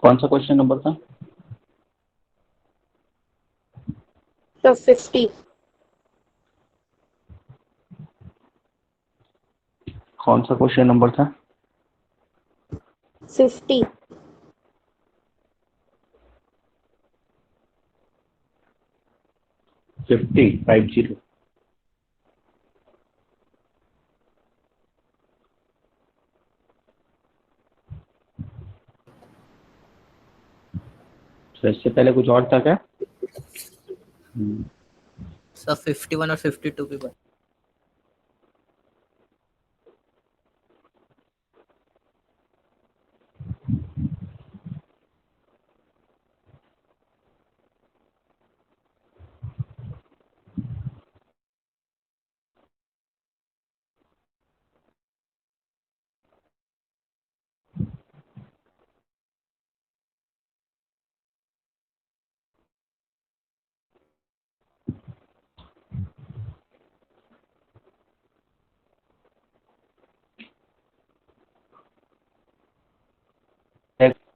कौन सा question number था? तो 50। कौन सा क्वेश्चन नंबर था? 50। 50। तो इससे पहले कुछ और था क्या? सर 51 और 52 भी बन।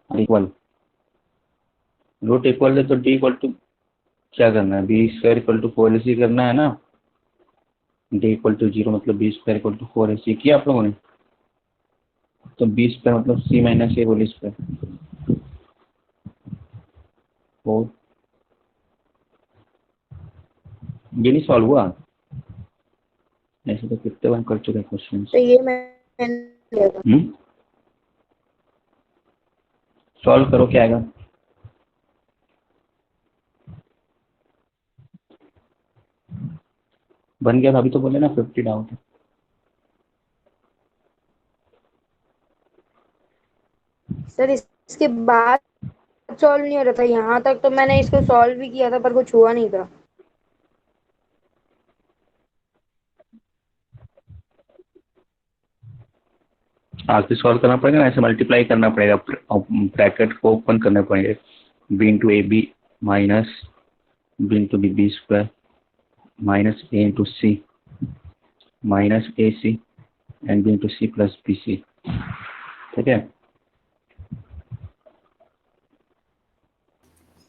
इक्वल रूट इक्वल है तो डी इक्वल टू क्या करना है? B square equal to 4ac करना है ना। डी इक्वल टू 0 मतलब B square equal to 4ac किया आप लोगों ने। तो बी स्क्वायर मतलब c minus A whole square 4। ये नहीं सॉल्व हुआ? ऐसे तो कितने बार कर चुके क्वेश्चन। तो ये मैंने सॉल्व करो क्या आएगा? बन गया था अभी तो बोले ना 50 डाउट है। सर इसके बाद सॉल्व नहीं हो रहा था, यहाँ तक तो मैंने इसको सॉल्व भी किया था पर कुछ हुआ नहीं था। आगे सॉल्व करना पड़ेगा ना, ऐसे मल्टीप्लाई करना पड़ेगा, ब्रैकेट को ओपन करने पड़ेंगे। B into A B minus B into B B square minus A into C minus A C and B into C plus B C. ठीक है।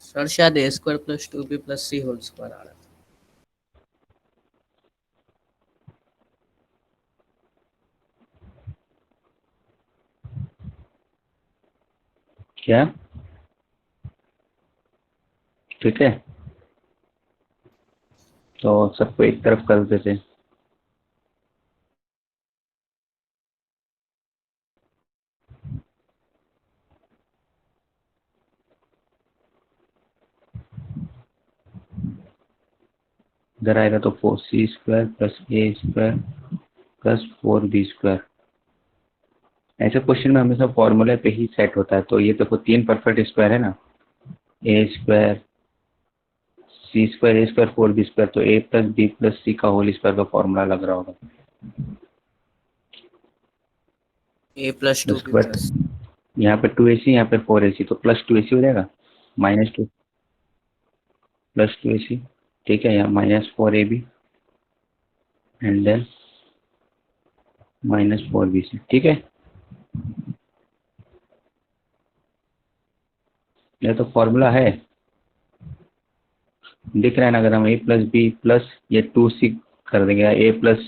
सर शायद A square plus 2b plus C whole square आ रहा है। क्या? ठीक है, तो सबको एक तरफ कर देते हैं। इधर आएगा तो 4c स्क्वायर प्लस ए स्क्वायर प्लस 4b स्क्वायर। ऐसे क्वेश्चन में हमेशा फॉर्मूले पे ही सेट होता है। तो ये देखो 3 परफेक्ट स्क्वायर है ना, ए स्क्वायर सी स्क्वायर ए स्क्वायर 4b स्क्वायर, तो ए प्लस बी प्लस सी का होल स्क्वायर का फॉर्मूला लग रहा होगा। ए प्लस 2b उसके बाद प्लस यहाँ पे 2ac यहाँ पे 4ac, तो प्लस 2ac हो जाएगा माइनस 2 प्लस 2ac। ठीक है, यहाँ minus 4ab and then minus 4bc। ठीक है, ये तो फॉर्मूला है, दिख रहा है ना। अगर हम ए प्लस बी प्लस ये 2c कर देंगे या ए प्लस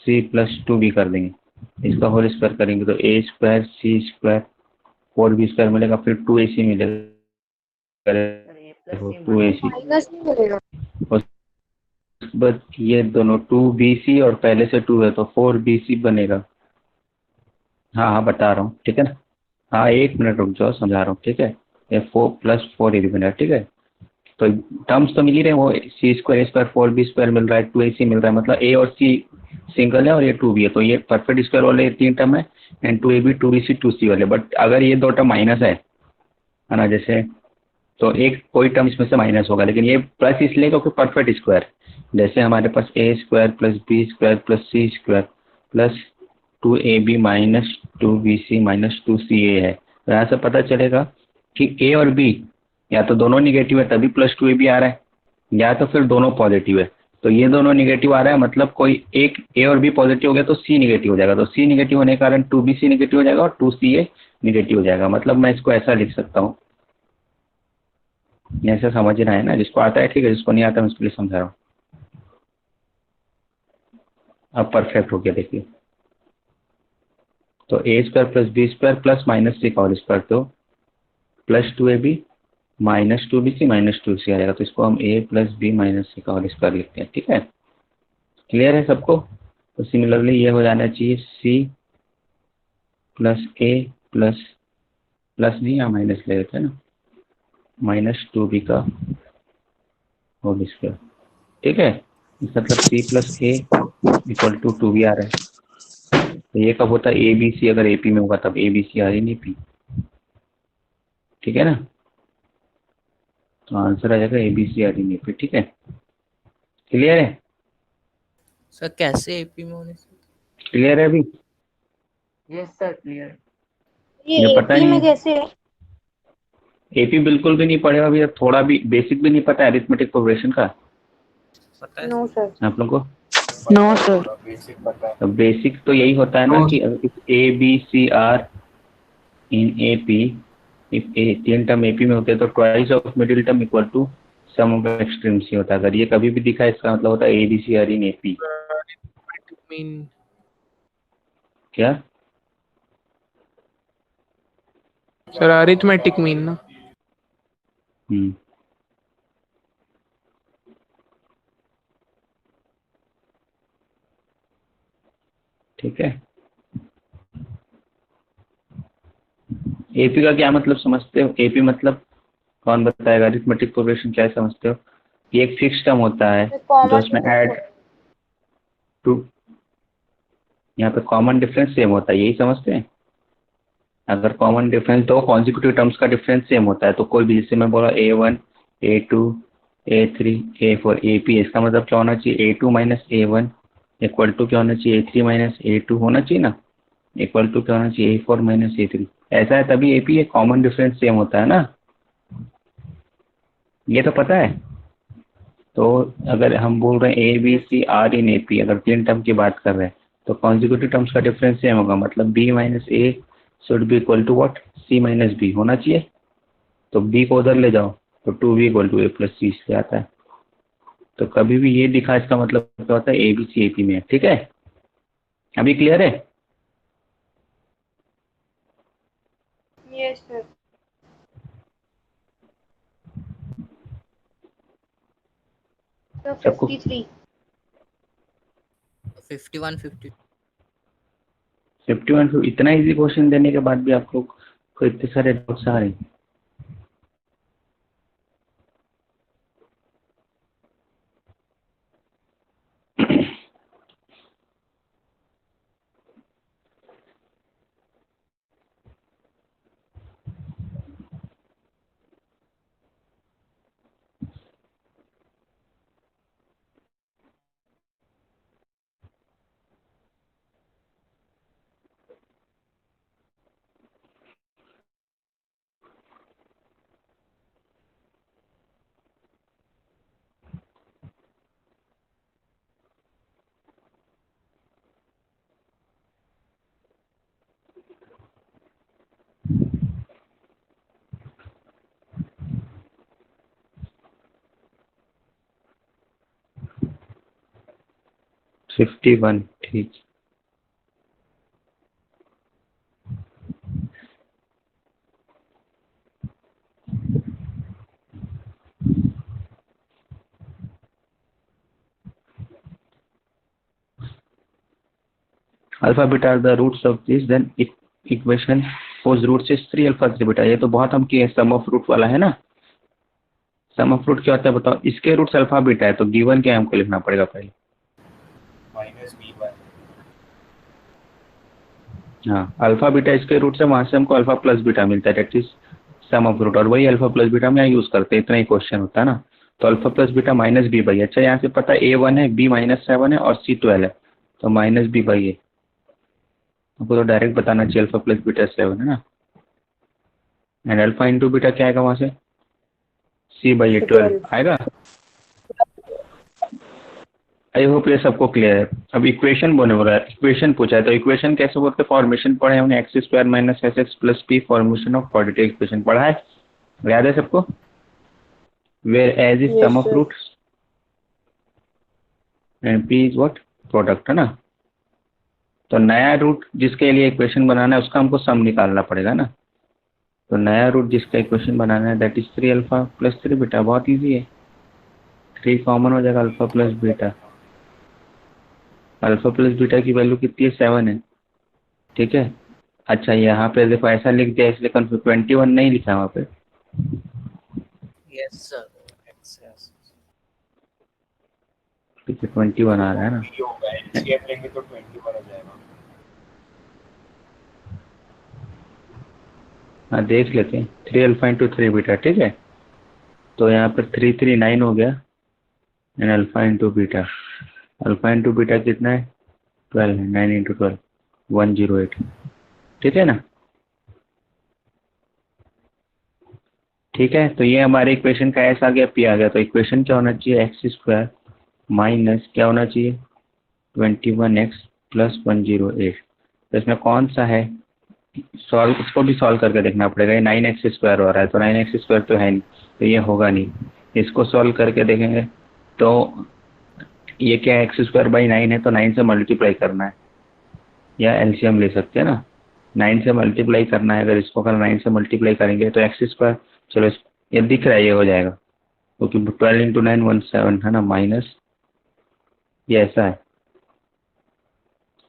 सी प्लस 2b कर देंगे, इसका होल स्क्वायर करेंगे तो a square C square 4b square मिलेगा, फिर 2ac मिलेगा। टू ए सी माइनस नहीं मिलेगा। बस ये दोनों 2bc और पहले से 2 है तो 4bc बनेगा। हाँ हाँ बता रहा हूँ, ठीक है ना। हाँ 1 मिनट रुक जाओ, समझा रहा हूँ। ठीक है, ये 4 प्लस 4ab बनेगा। ठीक है, तो टर्म्स तो मिल ही रहे हैं, वो सी स्क्वायर ए स्क्वायर 4b स्क्वायर मिल रहा है, 2ac मिल रहा है, मतलब ए और सी सिंगल है और ये 2b है, तो ये परफेक्ट स्क्वायर वाले 3 टर्म है एंड 2ab 2bc 2c वाले। बट अगर ये 2 टर्म माइनस है ना, जैसे तो एक कोई टर्म इसमें से माइनस होगा, लेकिन ये प्लस इसलिए क्योंकि परफेक्ट स्क्वायर। जैसे हमारे पास a square plus b square plus c square plus 2ab minus 2bc minus 2ca है, तो यहाँ से पता चलेगा कि ए और बी या तो दोनों निगेटिव है तभी प्लस 2ab आ रहा है, या तो फिर दोनों पॉजिटिव है। तो ये दोनों निगेटिव आ रहा है, मतलब कोई एक ए और बी पॉजिटिव हो गया तो सी निगेटिव हो जाएगा, तो सी निगेटिव होने के कारण 2bc निगेटिव हो जाएगा और 2ca निगेटिव हो जाएगा। मतलब मैं इसको ऐसा लिख सकता हूँ, ऐसा समझना है ना, जिसको आता है ठीक है, जिसको नहीं आता मैं उसके लिए समझा रहा हूँ। अब परफेक्ट हो गया देखिए। तो a square plus b square plus minus c का होल स्क्वायर, तो plus 2ab minus 2bc minus 2c आ जाएगा। तो इसको हम a plus b minus c का होल स्क्वायर लिखते हैं। ठीक है, क्लियर है सबको? तो सिमिलरली ये हो जाना चाहिए c plus a plus plus नहीं, या माइनस ले लेते हैं ना, माइनस 2b का होल स्क्वायर। ठीक है, मतलब c plus a equal to 2b आ रहा है। तो ये कब होता है? ए बी सी अगर एपी में होगा तब ए बी सी आ रही नहीं पी। ठीक है ना, तो आंसर आ जाएगा ए बी सी आ रही नहीं पी। ठीक है, क्लियर है? सर कैसे एपी में होने से? क्लियर है अभी? Yes sir clear. ये ये पता एपी नहीं में है, कैसे है? एपी बिल्कुल भी नहीं पढ़े हो अभी, थोड़ा भी बेसिक भी नहीं पता है अरिथमेटिक प्रोग्रेशन का पता है नो सर। सर। आप लोगों को? No sir. बेसिक पता है। तो बेसिक तो यही होता है ना कि a B C are in A P, if a तीन टर्म एपी में होते हैं तो twice of middle term equal to sum of extremes होता है। अगर ये कभी भी दिखा है इसका मतलब होता है A B C are in A P. Mean क्या? सर अरिथमेटिक मीन ना। हम्म, ठीक है। एपी का क्या मतलब समझते हो? एपी मतलब कौन बताएगा? अरिथमेटिक प्रोग्रेशन क्या समझते हो? ये एक फिक्स टर्म होता है जो कॉमन उसमें ऐड टू, यहाँ पे कॉमन डिफरेंस सेम होता है, यही समझते हैं? अगर कॉमन डिफरेंस दो कॉन्जिक्यूटिव टर्म्स का डिफरेंस सेम होता है तो कोई भी, जैसे मैं बोला A1 A2 A3 A4 AP, इसका मतलब क्या होना चाहिए? A2 minus A1 equal to क्या होना चाहिए? A3 माइनस A2 होना चाहिए ना, इक्वल टू क्या होना चाहिए? A4 minus A3। ऐसा है तभी AP ये कॉमन डिफरेंस सेम होता है ना, ये तो पता है। तो अगर हम बोल रहे हैं A B C are in A P, अगर तीन टर्म की बात कर रहे हैं तो कॉन्जिक्यूटिव टर्म्स का डिफरेंस सेम होगा, मतलब B minus A should be equal to what? C minus B होना चाहिए। तो बी को उधर ले जाओ तो 2b equal to a plus c से आता है। तो कभी भी ये दिखा इसका मतलब क्या होता है? A B C A P में है। ठीक है, अभी क्लियर है? Yes sir. सबको 53। 51 50। 51? इतना इजी क्वेश्चन देने के बाद भी आप लोग को इतने सारे डाउट्स आ रहे हैं। फिफ्टी वन, ठीक। Alpha beta are the roots of this, then equation whose roots is 3 alpha 3 beta. ये तो बहुत हम किए, सम ऑफ रूट वाला है ना। सम ऑफ रूट क्या होता है बताओ? इसके रूट्स अल्फा बीटा है तो गिवन क्या है हमको लिखना पड़ेगा पहले? Minus B by. हाँ, अल्फा बीटा इसके रूट से, वहां से हमको अल्फा प्लस बीटा मिलता है, that is sum of root. और वही अल्फा प्लस बीटा हम यहाँ यूज करते हैं, इतना ही क्वेश्चन होता है ना। तो alpha plus beta minus B by. अच्छा, यहाँ से पता है A1 है, B माइनस 7 है और C 12 है, तो माइनस बी बाई ए। हमको तो डायरेक्ट बताना चाहिए अल्फा प्लस बीटा 7 है ना। एंड अल्फा इंटू बीटा क्या आएगा वहां से? C बाई ए 12 आएगा। आई होप ये सबको क्लियर है। अब इक्वेशन बोलने बोला है, इक्वेशन पूछा है तो इक्वेशन कैसे बोलते हैं, फॉर्मेशन पढ़े हमने, X square minus S X plus P formation of quadratic equation पढ़ा है, याद है सबको, where S is yes sum of sir. Roots and P is what, product, है ना। तो नया रूट जिसके लिए इक्वेशन बनाना है उसका हमको सम निकालना पड़ेगा ना। तो नया रूट जिसका इक्वेशन बनाना है that is 3 alpha plus 3 beta, बहुत इजी है, 3 कॉमन हो जाएगा, alpha plus beta, alpha plus beta की वैल्यू कितनी है, 7 है, ठीक है। अच्छा यहाँ पे देखो ऐसा लिख दिया इसलिए कंफ्यूज, 21 नहीं लिखा वहाँ पे, Yes, sir. Excess. ठीक है 21 तो आ रहा है ना। ये होगा, एलसीएम लेंगे तो 21 हो जाएगा। हाँ देख लेते हैं, 3 अल्फा इंटू 3 बीटा, ठीक है। तो यहाँ पर 3 3 9 हो गया, and alpha into beta, alpha into beta कितना है, 12 है, 9 इंटू 12 108, ठीक है ना। ठीक है, तो ये हमारे इक्वेशन का एस आ गया, पी आ गया, तो इक्वेशन क्या होना चाहिए, एक्स स्क्वायर माइनस क्या होना चाहिए, 21x प्लस 108। तो इसमें कौन सा है, सॉल्व, इसको भी सॉल्व करके देखना पड़ेगा, ये 9x स्क्वायर हो रहा है तो 9x स्क्वायर तो है नहीं, तो ये होगा नहीं, इसको सॉल्व करके देखेंगे। तो ये क्या है, एक्स स्क्वायर बाई 9 है तो 9 से मल्टीप्लाई करना है, या एलसीएम ले सकते हैं ना, 9 से मल्टीप्लाई करना है, अगर इसको कल 9 से मल्टीप्लाई करेंगे तो एक्स स्क्वायर, चलो ये दिख रहा है, ये हो जाएगा, क्योंकि 12 इंटू 9 17 है ना, माइनस ये ऐसा है,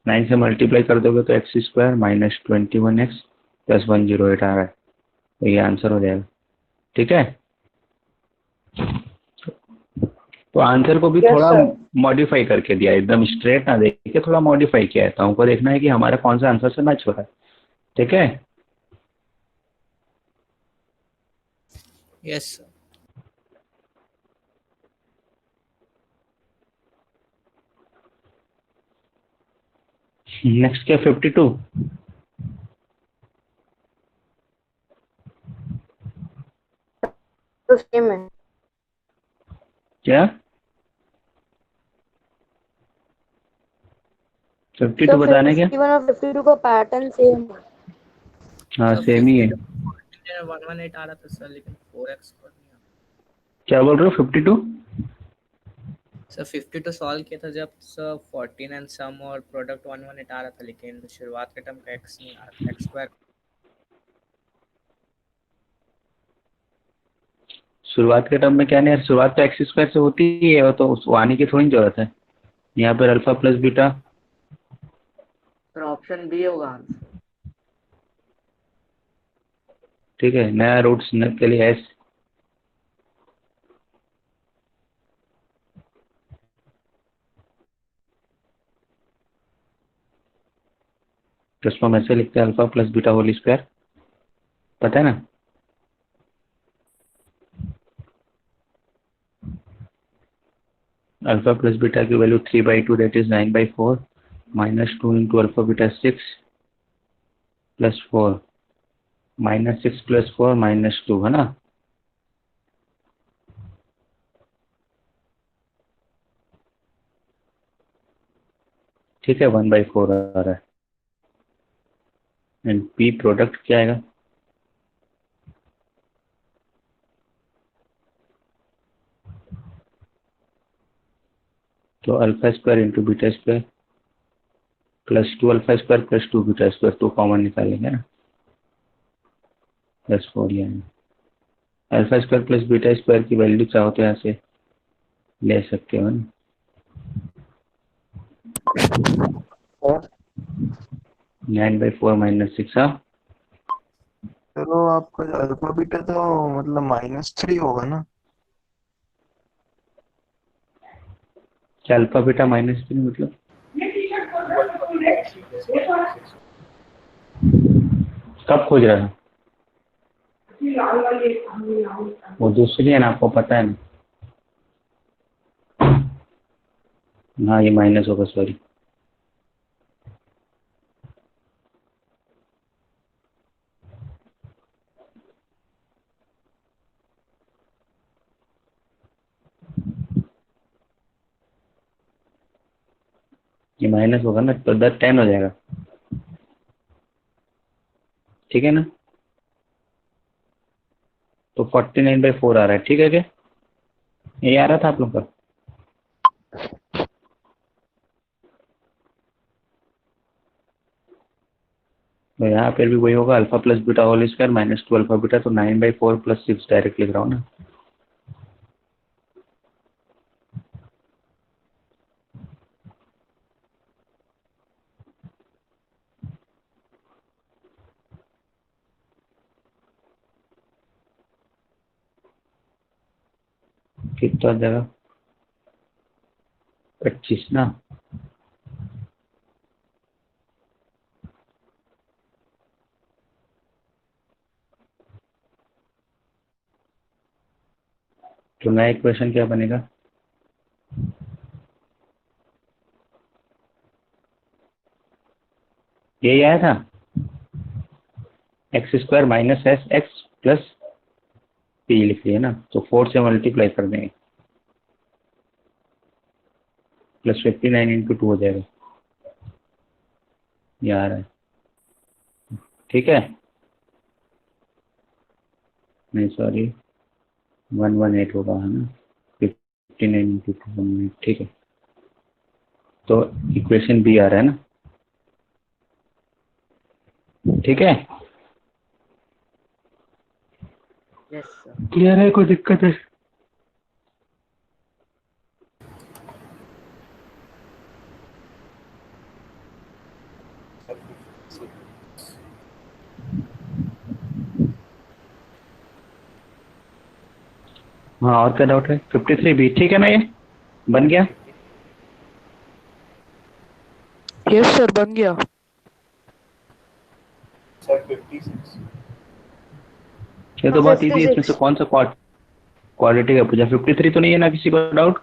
9 से मल्टीप्लाई कर दोगे तो x square minus 21x plus 108 आ रहा है, तो ये आंसर हो जाएगा, ठीक है। तो आंसर को भी यस थोड़ा सर। मॉडिफाई करके दिया है, एकदम स्ट्रेट ना देख के थोड़ा मॉडिफाई किया है, तो हमको देखना है कि हमारा कौन सा आंसर से मैच हो रहा है, ठीक है। Yes, sir. नेक्स्ट क्या 52, तो सेम है। क्या 52 सर बताने क्या, 51 और 52 का पैटर्न सेम है। हाँ सर सेम ही 50 है। तो 118 आ रहा था सर, लेकिन 4x पर नहीं आ क्या बोल रहे हो 52, सर 50 तो सॉल्व किया था जब सर 14 एंड सम और प्रोडक्ट 118 आ रहा था, लेकिन शुरुआत के टर्म का x नहीं आ रहा था, x स्क्वायर। शुरुआत के टर्म में क्या नहीं है, शुरुआत तो एक्स स्क्वायर से होती ही है, वो तो वो आने की थोड़ी जरूरत है, यहाँ पर alpha plus beta, sir option B होगा आंसर। ठीक है, नया रूट्स के लिए एस, तो इसको हम ऐसे लिखते हैं, alpha plus beta whole square, पता है ना। अल्फा प्लस बीटा की value 3/2 that is 9/4, minus 2 into alpha beta 6 plus 4, minus 6 plus 4 minus 2, है ना। ठीक है 1/4 आ रहा है, एंड पी प्रोडक्ट क्या आएगा, तो alpha square into beta square plus 2 alpha square plus 2 beta square, 2 common निकालेंगे ना, प्लस 4 ये alpha square plus beta square की वैल्यू चाहो तो यहाँ से ले सकते हो ना, और 9/4 माइनस 6, हाँ चलो आपका अल्फा बीटा तो मतलब -3 होगा ना। क्या अल्फा बीटा माइनस 3 मतलब, कब खोज रहा है, वो दूसरी है ना, आपको पता है ना, हाँ ये माइनस होगा, सॉरी। ये माइनस होगा ना तो 10 हो जाएगा, ठीक है ना। तो 49/4 आ रहा है, ठीक है क्या, ये आ रहा था आप लोग का। तो यहाँ पर भी वही होगा, alpha plus beta whole square minus 2 alpha beta, तो 9/4 + 6 डायरेक्ट लिख रहा हूँ ना। कितना आ जाएगा, 25 ना। तो नया इक्वेशन क्या बनेगा, यही आया था, x² - sx + p लिख लिया ना, तो 4 से मल्टीप्लाई कर देंगे, +59 × 2 हो जाएगा, ये आ रहा है, ठीक है। नहीं सॉरी, 118 होगा, है ना, 59 × 2 118, ठीक है। तो इक्वेशन बी आ रहा है ना, ठीक है, यस सर। क्लियर है, कोई दिक्कत है। हाँ और क्या डाउट है, 53B ठीक है ना, ये बन गया। यस सर बन गया। ये तो बहुत इजी है, इसमें से 56। कौन सा क्वालिटी का पूछा, 53 तो नहीं है ना किसी को doubt.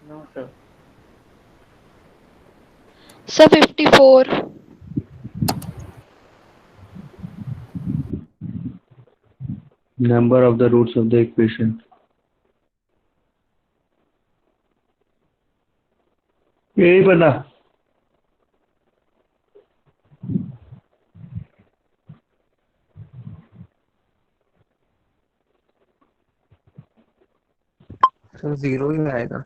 No sir. Sir 54। Number of the roots of the equation, यही बना। सर 0 ही आएगा।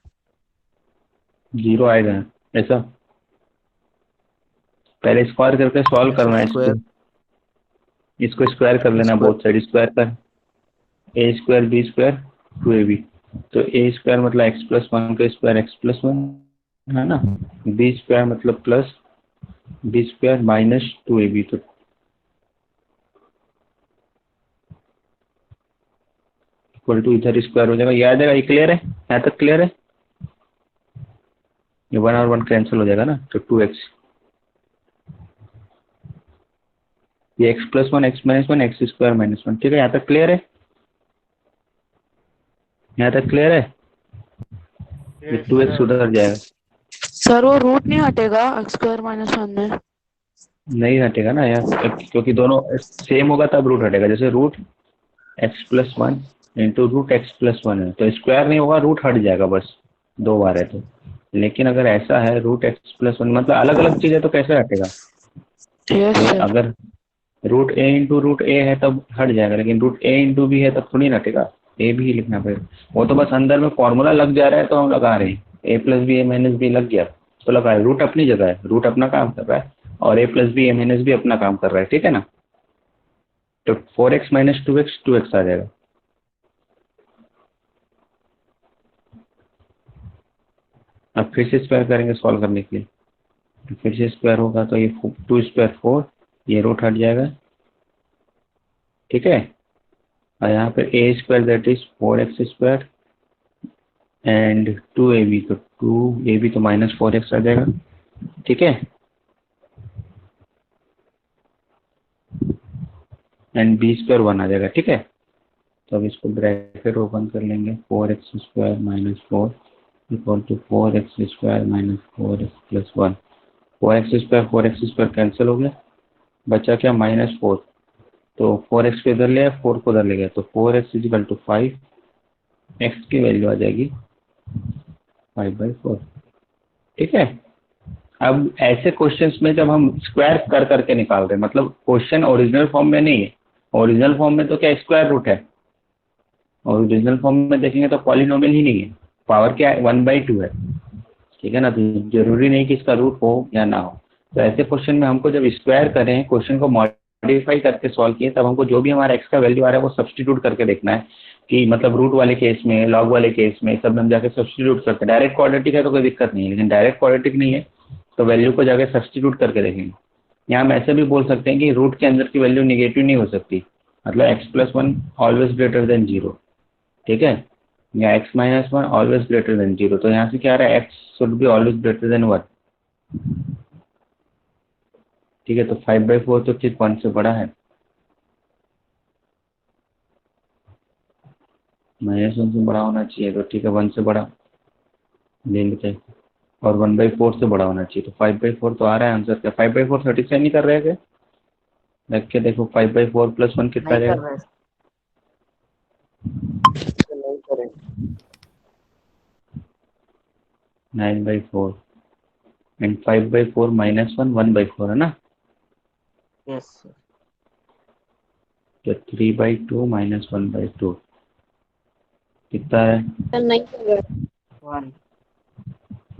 0 आएगा ऐसा, पहले स्क्वायर करके सॉल्व ऐसे करना है इसको, स्क्वायर इसको स्क्वायर कर लेना, स्क्वायर बोथ साइड स्क्वायर कर, a² b² 2ab, तो a² मतलब x+1 का स्क्वायर x+1 है ना, b² मतलब प्लस b² - 2ab, तो इक्वल टू इधर स्क्वायर हो जाएगा, ये आ जाएगा, ये क्लियर है, यहाँ तक क्लियर है। ये 1 और 1 कैंसिल हो जाएगा ना, तो 2x, ये x+1 x-1 x² - 1, ठीक है, यहाँ तक क्लियर है, यहाँ तक क्लियर है। ये यस 2x सर। उधर जाएगा, सर वो रूट नहीं हटेगा x² - 1 में। नहीं हटेगा ना यार, क्योंकि दोनों सेम होगा तब रूट हटेगा, जैसे root x+1 into root x+1 है, तो स्क्वायर नहीं होगा, रूट हट जाएगा बस, 2 बार है तो। लेकिन अगर ऐसा है रूट x+1 मतलब अलग अलग चीज है तो कैसे हटेगा, यस ये सर। अगर root a into root a है तब हट जाएगा, लेकिन रूट a इंटू b है तब थोड़ी ना हटेगा, a भी लिखना पड़ेगा। वो तो बस अंदर में फॉर्मूला लग जा रहा है तो हम लगा रहे हैं, a+b a - b लग गया तो लगा है, रूट अपनी जगह है, रूट अपना काम कर रहा है, और a+b a - b अपना काम कर रहा है, ठीक है ना। तो 4x - 2x 2x आ जाएगा। अब फिर से स्क्वायर करेंगे सॉल्व करने के लिए, तो फिर से स्क्वायर होगा, तो ये 2² 4, ये रूट हट जाएगा, ठीक है। और यहाँ पे a² that is 4x² and 2ab, तो 2ab तो -4x आ जाएगा, ठीक है। एंड b² 1 आ जाएगा, ठीक है। तो अब इसको ब्रैकेट ओपन कर लेंगे, 4x² - 4 equal to 4x² - 4x + 1, 4x² cancel हो गया, बचा क्या -4, तो 4x को इधर ले आया, 4 को उधर ले गया, तो 4x = 5, x की वैल्यू आ जाएगी 5/4, ठीक है। अब ऐसे क्वेश्चंस में जब हम स्क्वायर कर करके निकाल रहे हैं, मतलब क्वेश्चन ओरिजिनल फॉर्म में नहीं है, ओरिजिनल फॉर्म में तो क्या स्क्वायर रूट है, और ओरिजिनल फॉर्म में देखेंगे तो पॉलिनोमियल ही नहीं है, पावर क्या है 1/2 है, ठीक है ना। तो जरूरी नहीं कि इसका रूट हो या ना हो। तो ऐसे क्वेश्चन में हमको जब स्क्वायर करें, क्वेश्चन को मॉडिफाई करके सॉल्व किए, तब हमको जो भी हमारा एक्स का वैल्यू आ रहा है वो सब्सटीट्यूट करके देखना है कि मतलब रूट वाले केस में, लॉग वाले केस में, सब में हम जाके सब्सटीट्यूट करते हैं। डायरेक्ट क्वाड्रेटिक है तो कोई दिक्कत नहीं है, लेकिन डायरेक्ट क्वाड्रेटिक नहीं है तो वैल्यू को जाके सब्सटीट्यूट करके देखेंगे। यहाँ हम ऐसे भी बोल सकते हैं कि रूट के अंदर की वैल्यू निगेटिव नहीं हो सकती, मतलब x+1 ऑलवेज ग्रेटर देन 0, ठीक है, या x-1 ऑलवेज ग्रेटर देन 0। तो यहाँ से क्या आ रहा है, x should be always greater then 1, ठीक है। तो 5/4 तो ठीक 1 से बड़ा है, -1 से बड़ा होना चाहिए, तो ठीक है 1 से बड़ा ले लेते हैं, और 1/4 से बड़ा होना चाहिए, तो 5/4 तो आ रहा है आंसर। क्या 5/4 सेटिस्फाई नहीं कर रहे हैं? रख के देखो 5/4 + 1 कितना आ नहीं कर जाएगा? रहे। नहीं करेंगे। 9/4 एंड 5/4 -1 1/4 है ना, यस सर। तो 3/2 -1/2 कितना है? सर नहीं कर रहा है। 1।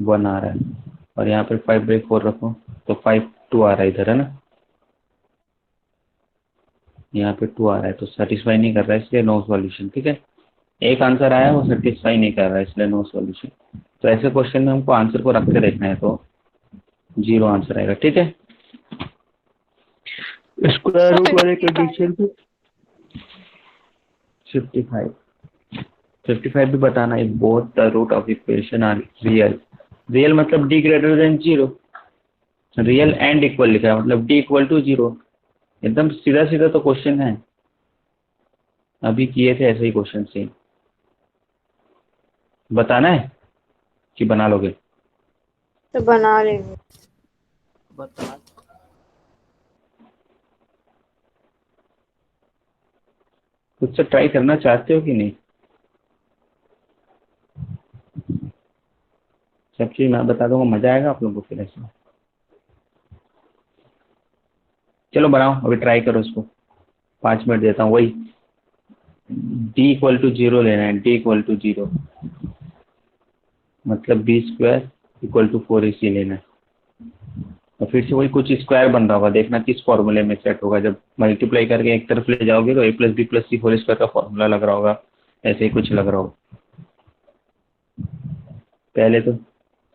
1 आ रहा है, और यहाँ पे 5/4 रखो तो 5 2 आ रहा है इधर, है ना, यहाँ पे 2 आ रहा है, तो सेटिस्फाई नहीं कर रहा है, इसलिए नो सॉल्यूशन, ठीक है। एक आंसर आया वो सेटिस्फाई नहीं कर रहा है, इसलिए नो सॉल्यूशन। तो ऐसे क्वेश्चन में हमको आंसर को रख के देखना है, तो 0 आंसर आएगा, ठीक है। स्क्वायर सर रूट वाले 55 कंडीशन पे 55 55 भी बताना है, both the root of equation are real. Real मतलब d greater than 0, real and equal लिखा है, मतलब d = 0। एकदम सीधा सीधा तो क्वेश्चन है, अभी किए थे ऐसे ही क्वेश्चन से। बताना है कि बना लोगे? तो बना लेंगे। बता। खुद से ट्राई करना चाहते हो कि नहीं? सब चीज मैं बता दूंगा, मजा आएगा आप लोगों को फिर ऐसे। चलो बनाओ, अभी ट्राई करो इसको, 5 मिनट देता हूँ। वही d = 0 लेना है, d = 0 मतलब b² = 4ac लेना है। और फिर से वही कुछ स्क्वायर बन रहा होगा, देखना किस फॉर्मूले में सेट होगा। जब मल्टीप्लाई करके एक तरफ ले जाओगे तो a+b+c² का फॉर्मूला लग रहा होगा, ऐसे ही कुछ लग रहा होगा। पहले तो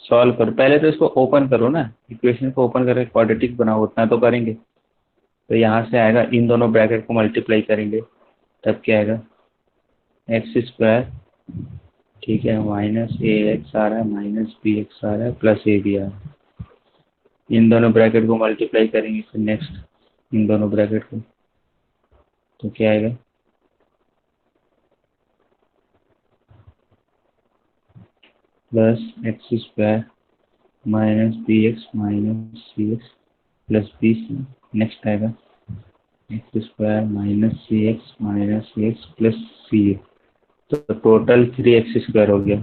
सॉल्व करो, पहले तो इसको ओपन करो ना, इक्वेशन को ओपन करके क्वाड्रेटिक बनाओ, उतना तो करेंगे। तो यहाँ से आएगा, इन दोनों ब्रैकेट को मल्टीप्लाई करेंगे, तब क्या आएगा, x², ठीक है, -ax आ रहा है, -bx आ रहा है, +ab आ रहा है। इन दोनों ब्रैकेट को मल्टीप्लाई करेंगे, फिर नेक्स्ट इन दोनों ब्रैकेट को, तो क्या आएगा, +x² -bx -cx +bc। Next आएगा x² -cx -x +ca। तो टोटल 3x² हो गया,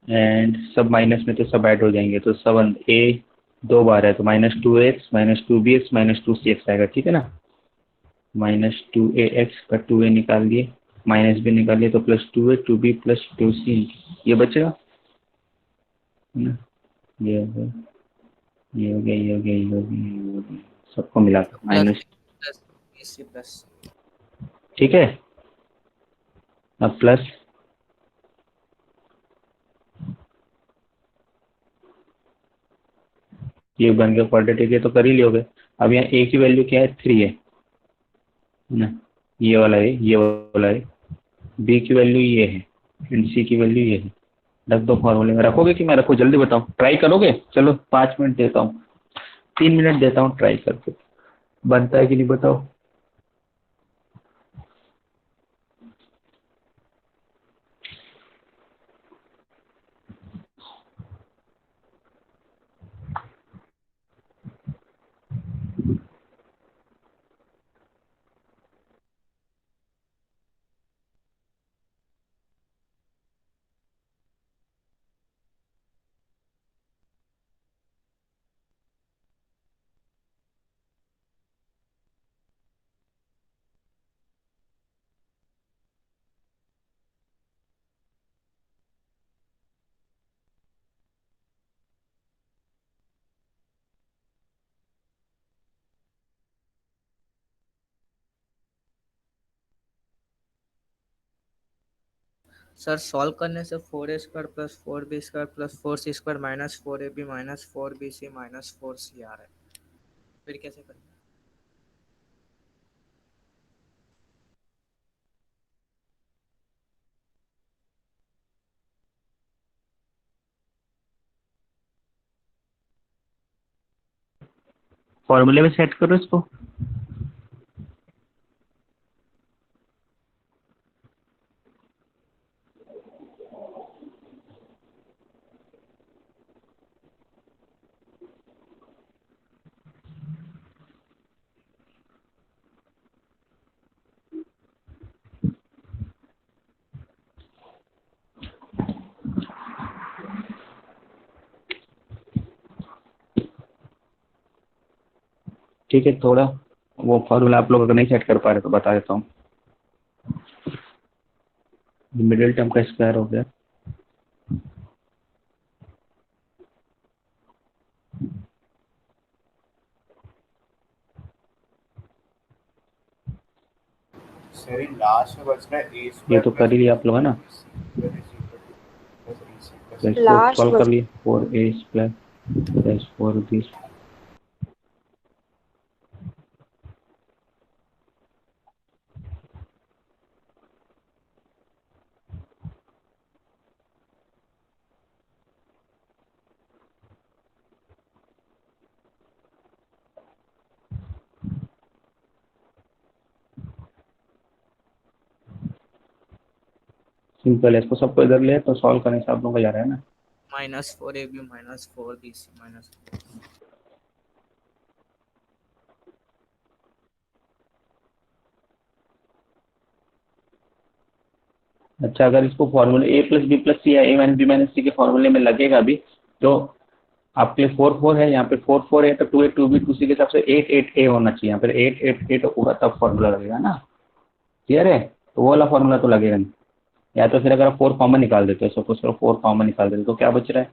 एंड सब माइनस में तो सब ऐड हो जाएंगे, तो सब a 2 बार है, तो -2ax -2bx -2cx आएगा, ठीक है ना। -2ax का 2a निकाल दिए, माइनस भी निकाल दिए, तो +2a 2b +2c ये बचेगा, है ना। ये हो गया, ये हो गया, ये हो गया, ये हो गया, ये हो गया, सबको मिला तो माइनस, प्लस BC प्लस। ठीक है। अब प्लस ये बन गया क्वाड्रेटिक, ये तो कर ही लियोगे। अब यहाँ a की वैल्यू क्या है, 3 है ना, ये वाला है, ये वाला है। b की वैल्यू ये है, एंड c की वैल्यू ये है। रख दो फॉर्मूले में, रखोगे कि मैं रखूँ, जल्दी बताओ, ट्राई करोगे? चलो 5 मिनट देता हूँ, 3 मिनट देता हूँ ट्राई करके, बनता है कि नहीं बताओ। सर सॉल्व करने से 4a² plus 4b² plus 4c² minus 4ab minus 4bc minus 4c आ रहा है, फिर कैसे करें? फॉर्मूले में सेट करो इसको। ठीक है, थोड़ा वो फॉर्मूला आप लोग अगर नहीं सेट कर पा रहे तो बता देता हूँ। मिडिल टर्म का स्क्वायर हो गया, सर लास्ट में बच रहा है ये तो कर ही लिया आप लोग है ना, तो इसको लास्ट सॉल्व बच कर लिए 4a² प्लस 4b। सिंपल है, इसको सबको इधर ले तो सॉल्व करने से आप लोगों को जा रहा है ना। Minus 4ab minus 4bc minus. अच्छा, अगर इसको फॉर्मूले a प्लस बी प्लस सी या a माइनस बी माइनस सी के फॉर्मूले में लगेगा भी तो आपके लिए 4 है, यहाँ पे 4 है तो 2a 2b 2c के हिसाब से 8 होना चाहिए, यहाँ पे 8 होगा तब फॉर्मूला लगेगा ना। क्लियर है? तो वो वाला फॉर्मूला तो लगेगा नहीं। या तो फिर अगर आप 4 कॉमन निकाल देते हो, सपोज करो 4 कॉमन निकाल देते तो क्या बच रहा है,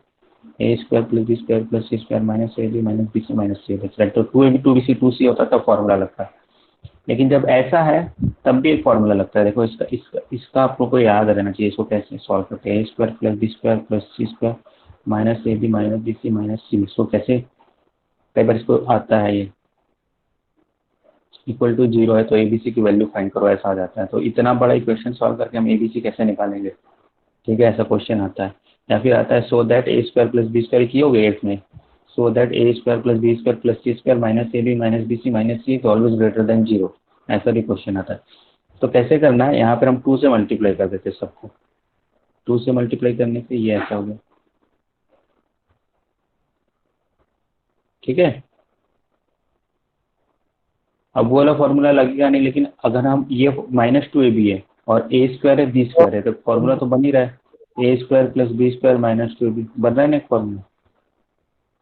a² plus b² plus c² minus ab minus bc minus c बच रहा है। तो 2ab 2bc 2c होता तब फॉर्मूला लगता है, लेकिन जब ऐसा है तब भी एक फॉर्मूला लगता है। देखो इसका आप लोग को याद रहना चाहिए, इसको कैसे सॉल्व करते हैं। a² plus b² plus c² minus ab minus bc minus c। इसको कैसे, कई बार इसको आता है ये इक्वल टू 0 है तो abc की वैल्यू फाइंड करो, ऐसा आ जाता है। तो इतना बड़ा इक्वेशन सॉल्व करके हम abc कैसे निकालेंगे, ठीक है, ऐसा क्वेश्चन आता है। या फिर आता है so that a² plus b² की हो गई 8 में, so that a² plus b² plus c² minus ab minus bc minus c is always greater than 0, ऐसा भी क्वेश्चन आता है। तो कैसे करना है, यहाँ पर हम 2 से मल्टीप्लाई कर देते हैं सबको, 2 से मल्टीप्लाई करने से ये ऐसा हो गया, ठीक है। अब वो वाला फॉर्मूला लगेगा नहीं, लेकिन अगर हम ये -2ab है और a² है b² है तो फॉर्मूला तो बन ही रहा है, a² plus b² minus 2ab बन रहा है ना एक फॉर्मूला,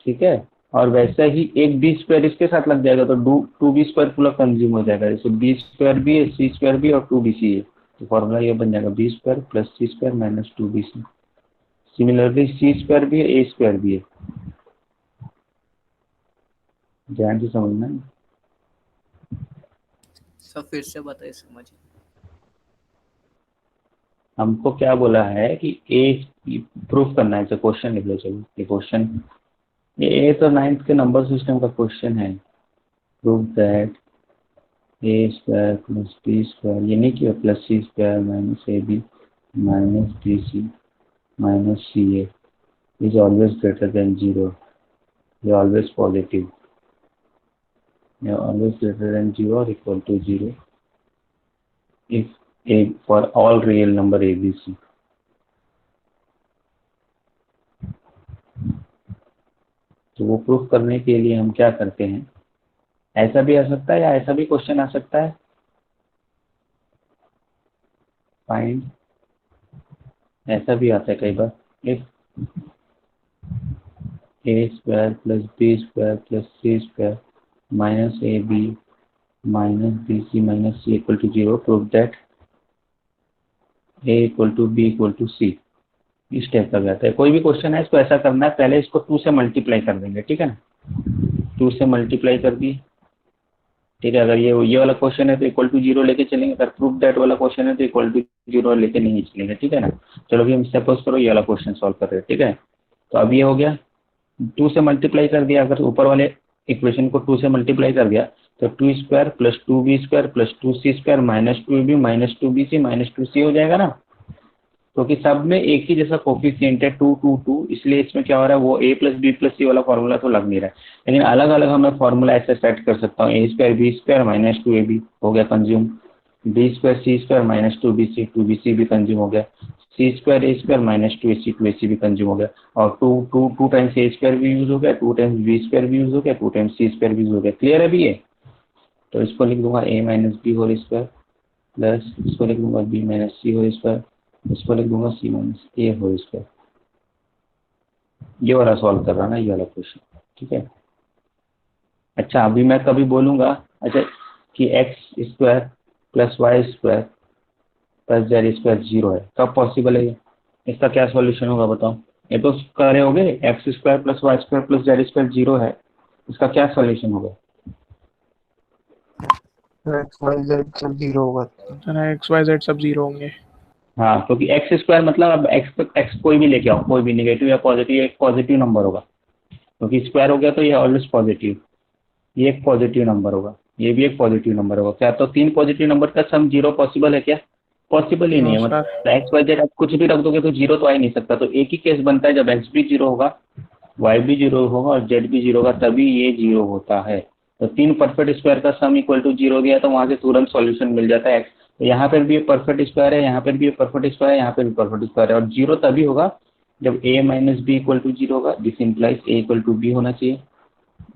ठीक है। और वैसे ही एक b² इसके साथ लग जाएगा तो 2b² पूरा कंज्यूम हो जाएगा, जैसे b² भी है, c² भी और 2bc है, तो फॉर्मूला ये बन जाएगा b² plus c² minus 2bc। Similarly c² भी है, a² भी है, ध्यान से समझना है। सब फिर से बताइए समझिए। हमको क्या बोला है कि ए प्रूफ करना है, क्वेश्चन लिख लो। चलो ये क्वेश्चन, ये तो 9th के नंबर सिस्टम का क्वेश्चन है। Proof that a² plus b², ये नहीं किया, plus c² minus ab minus bc minus ca is always greater than 0, ये ऑलवेज पॉजिटिव, ये ऑलवेज ग्रेटर देन 0 और equal to 0 if a for all real number abc। तो वो proof करने के लिए हम क्या करते हैं, ऐसा भी आ सकता है या ऐसा भी क्वेश्चन आ सकता है, फाइंड, ऐसा भी आता है कई बार, if a² plus b² plus c² minus ab minus bc minus c equal to 0, proof that a equal to b equal to c। इस टाइप का आता है। कोई भी क्वेश्चन है इसको ऐसा करना है, पहले इसको 2 से मल्टीप्लाई कर देंगे, ठीक है ना, 2 से मल्टीप्लाई कर दिए, ठीक है। अगर ये वाला क्वेश्चन है तो इक्वल टू 0 लेके चलेंगे, अगर प्रूफ दैट वाला क्वेश्चन है तो इक्वल टू 0 लेके नहीं चलेंगे, ठीक है ना। चलो अभी हम सपोज करो ये वाला क्वेश्चन सॉल्व कर रहे हैं, ठीक है। तो अब ये हो गया, 2 से मल्टीप्लाई कर दिया, अगर ऊपर वाले इक्वेशन को 2 से मल्टीप्लाई कर दिया तो 2² plus 2b² plus 2c² minus 2ab minus 2bc minus 2c हो जाएगा ना, क्योंकि सब में एक ही जैसा कोफिशिएंट है 2 2 2, इसलिए इसमें क्या हो रहा है वो a प्लस बी प्लस सी वाला फॉर्मूला तो लग नहीं रहा है, लेकिन अलग अलग हमें फॉर्मूला ऐसे सेट कर सकता हूँ, a² b² माइनस 2ab हो गया consume, b² c² minus 2bc 2bc भी कंज्यूम हो गया, c² a² minus 2ac 2ac भी कंज्यूम हो गया, और 2 टाइम्स a² भी यूज हो गया, 2 टाइम्स b² भी यूज हो गया, 2 टाइम्स c² भी यूज हो गया। क्लियर है अभी ये? तो इसको लिख दूंगा a minus B whole square plus इसको लिख दूंगा b minus C whole square, इसको लिख दूंगा c minus A whole square. ये वाला सॉल्व कर रहा ना, ये वाला क्वेश्चन, ठीक है। अच्छा अभी मैं कभी बोलूंगा अच्छा कि x² plus y² plus z² 0 है, कब पॉसिबल है ये? इसका क्या सॉल्यूशन होगा बताओ? ये तो कर रहे होगे x² plus y² plus z² 0 है, इसका क्या सॉल्यूशन होगा? एक्स वाई जेड सब जीरो होगा। एक्स वाई जेड सब जीरो होंगे। हाँ, क्योंकि x² मतलब अब x कोई भी लेके आओ, कोई भी नेगेटिव या पॉजिटिव, एक पॉजिटिव नंबर होगा, क्योंकि स्क्वायर हो गया तो ये ऑलवेज पॉजिटिव, ये एक पॉजिटिव नंबर होगा, ये भी एक पॉजिटिव नंबर होगा। क्या तो 3 पॉजिटिव नंबर का सम 0 पॉसिबल है क्या? पॉसिबल ही नहीं नो है, सर। मतलब एक्स वाई जेड आप कुछ भी रख दोगे तो 0 तो आ ही नहीं सकता। तो एक ही केस बनता है जब एक्स भी 0 होगा, वाई भी 0 होगा और जेड भी 0 होगा, तभी ये 0 होता है। तो 3 परफेक्ट स्क्वायर का सम इक्वल टू 0 दिया तो वहां से तुरंत सॉल्यूशन मिल जाता है। तो यहाँ पर भी परफेक्ट स्क्वायर है, यहाँ पर भी परफेक्ट स्क्वायर है, यहाँ पर भी परफेक्ट स्क्वायर है, और 0 तभी होगा जब a minus B equal to 0 होगा, this implies a equal to B होना चाहिए।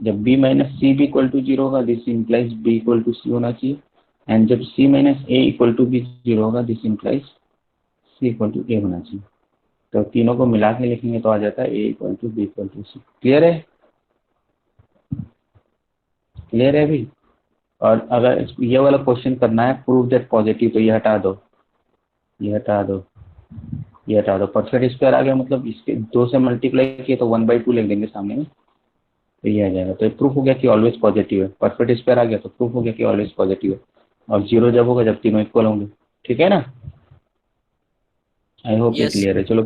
जब b माइनस सी भी इक्वल टू 0 होगा, this implies b equal to c होना चाहिए। एंड जब c minus a equal to b 0 होगा, this implies c equal to a होना चाहिए। तो तीनों को मिला के लिखेंगे तो आ जाता है a equal to B equal to C. Clear है? क्लियर है अभी? और अगर ये वाला क्वेश्चन करना है प्रूव दैट पॉजिटिव, तो ये हटा दो, ये हटा दो, ये हटा दो। परफेक्ट स्क्वायर आ गया, मतलब इसके 2 से मल्टीप्लाई किए तो 1/2 लिख देंगे सामने में, तो ये आ जाएगा। तो प्रूफ हो गया कि ऑलवेज पॉजिटिव है। परफेक्ट स्क्वायर आ गया तो प्रूफ हो गया कि ऑलवेज पॉजिटिव है, और 0 जब होगा जब तीनों इक्वल होंगे। ठीक है ना? आई होप ये यस। क्लियर है। चलो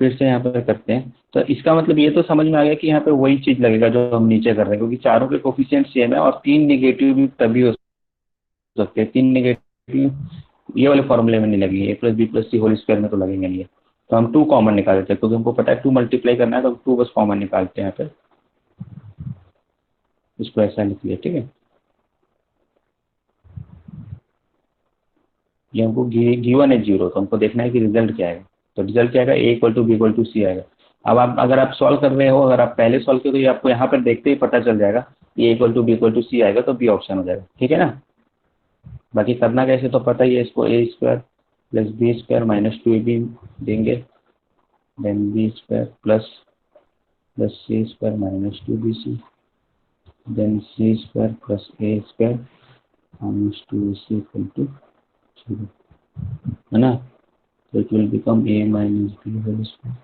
फिर से यहाँ पर करते हैं। तो इसका मतलब ये तो समझ में आ गया कि यहाँ पे वही चीज लगेगा जो हम नीचे कर रहे हैं, क्योंकि चारों के कोफिशिएंट सेम है और 3 नेगेटिव भी तभी हो सकते हैं। 3 नेगेटिव ये वाले फॉर्मूले में नहीं लगेंगे, a plus B plus C whole square में तो लगेंगे नहीं। तो हम 2 कॉमन निकाल देते हैं, क्योंकि हमको पता है 2 मल्टीप्लाई करना है, तो 2 बस कॉमन निकालते हैं यहाँ पे, इसको ऐसा लिख लिया। ठीक है, ये हमको गिवन है 0, तो हमको देखना है कि रिजल्ट क्या आएगा। तो रिजल्ट क्या आएगा? a equal to B equal to c आएगा। अब आप अगर आप सॉल्व कर रहे हो, अगर आप पहले सॉल्व किए तो ये आपको यहाँ पर देखते ही पता चल जाएगा कि a equal to B equal to c आएगा, तो बी ऑप्शन हो जाएगा। ठीक है ना? बाकी करना कैसे तो पता ही है, इसको a² plus b² minus 2ab देंगे, then b² plus c² minus 2bc, then c² plus a² minus 2ac equal to 0, है ना? So it will become a minus b whole square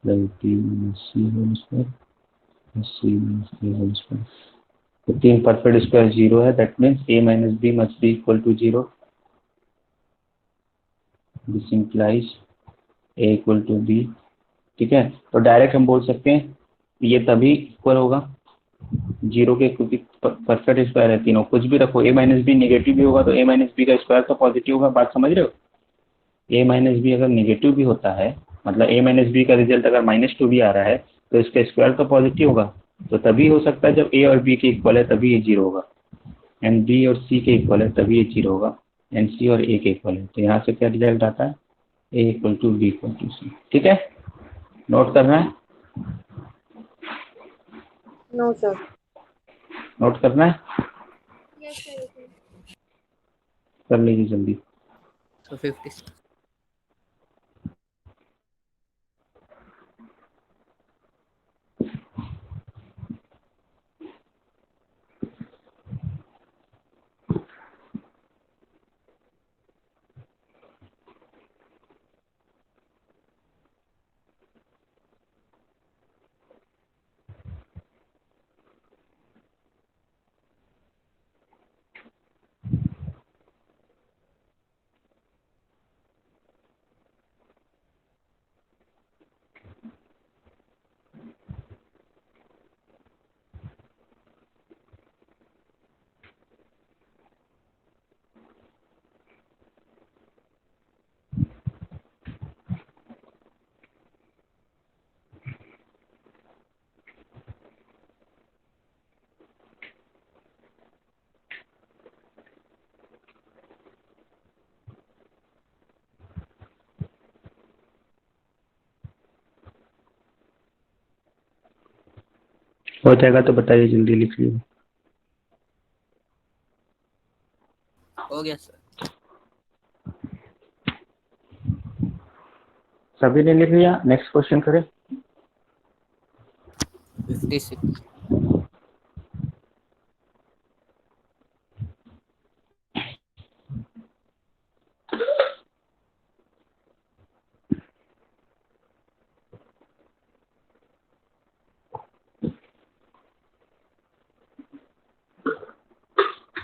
plus b minus c whole square plus c minus a whole square. तो 3 perfect square 0 है, that means a minus b must be equal to 0. This implies a equal to b. ठीक है, तो direct हम बोल सकते हैं ये तभी इक्वल होगा 0 के, क्योंकि परफेक्ट स्क्वायर है तीनों, कुछ भी रखो। a माइनस बी नेगेटिव भी होगा तो a माइनस बी का स्क्वायर तो पॉजिटिव होगा। बात समझ रहे हो? a माइनस बी अगर नेगेटिव भी होता है, मतलब a माइनस बी का रिजल्ट अगर -2 भी आ रहा है, तो इसका स्क्वायर तो पॉजिटिव होगा। तो तभी हो सकता है जब a और b के इक्वल है तभी ये 0 होगा, एंड b और c के इक्वल है तभी ये 0 होगा, एंड c और a के इक्वल है। तो यहाँ से क्या रिजल्ट आता है? a equal to B equal to c. ठीक है, नोट करना है? No sir. नोट करना है? कर लीजिए जल्दी। So 50. हो जाएगा तो बताइए, जल्दी लिख लीजिए। हो गया सर। सभी ने लिख लिया, नेक्स्ट क्वेश्चन करें। 56।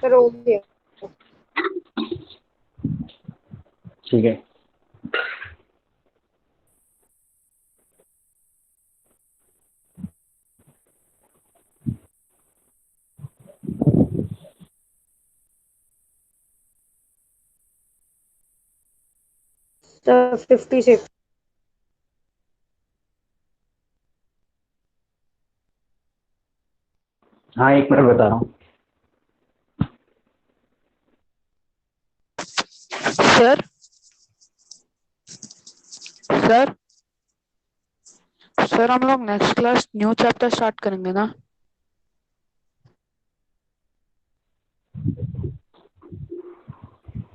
सर हो गया। ठीक है, सर 56। हाँ 1 मिनट बता रहा हूँ। सर सर सर हम लोग next class new chapter start करेंगे ना?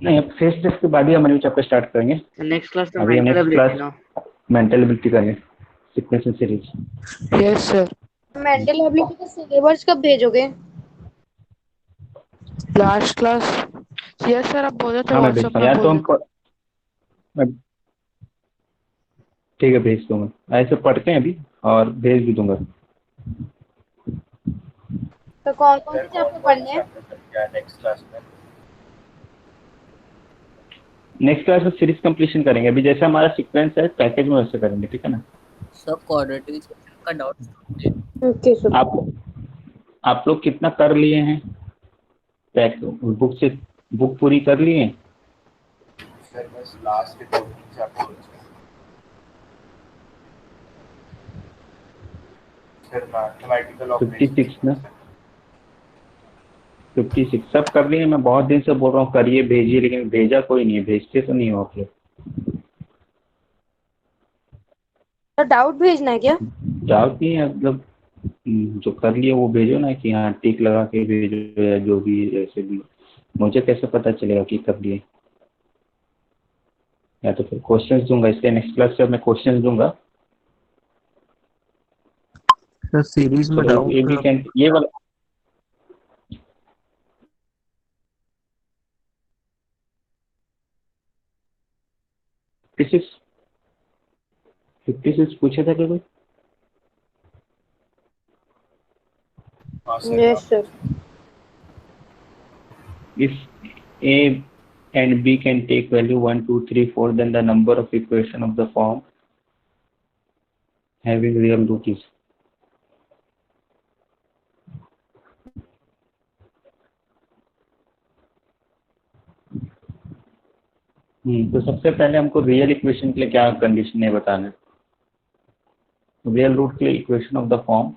नहीं, अब फेस टेस्ट के बाद ही हम न्यू चैप्टर स्टार्ट करेंगे। नेक्स्ट क्लास में अभी मेंटल नेक्स्ट एबिलिटी क्लास ना। मेंटल एबिलिटी करेंगे, sequence series. Yes sir. Mental ability का सिलेबस कब भेजोगे? Last class. यस सर, आप बोले थे हाँ मैं व्हाट्सएप भेजता हूँ में यार, तो बोले। ठीक है भेज दूंगा, ऐसे पढ़ते हैं अभी और भेज भी दूंगा। तो कौन कौन सर से कौन चैप्टर कौन पढ़ने से हैं? चैप्टर तक क्या नेक्स्ट क्लास में? नेक्स्ट क्लास में सीरीज कंप्लीशन करेंगे। अभी जैसे हमारा सीक्वेंस है पैकेज में वैसे करेंगे, ठीक है ना। सर क्वाड्रेटिक इक्वेशन का डाउट। Okay sir. आप लोग कितना कर लिए हैं पैक, बुक पूरी कर लिए हैं? सर बस लास्ट के 2-3 चैप्टर बचे हैं। सर मैथमेटिकल ऑपरेशंस 56 ना, 56 सब कर लिए। मैं बहुत दिन से बोल रहा हूँ करिए भेजिए, लेकिन भेजा कोई नहीं है, भेजते तो नहीं हो आप लोग। सर डाउट भेजना है क्या? डाउट नहीं है मतलब, जो कर लिए वो भेजो ना, कि हाँ टिक लगा के भेजो या जो भी, जैसे भी। मुझे कैसे पता चलेगा कि कर लिए? या तो फिर क्वेश्चंस दूंगा, इसलिए नेक्स्ट क्लास से मैं क्वेश्चंस दूंगा। सर सीरीज में चलो ये डाउट वीकेंड ये वाला फिफ्टी 56 पूछे थे क्या कोई? हाँ सर हाँ। Yes sir. If A and B can take value 1, 2, 3, 4, then the number of equation of the form having real root is. तो सबसे पहले हमको रियल इक्वेशन के लिए क्या कंडीशन है बताना है। रियल रूट के लिए equation of the form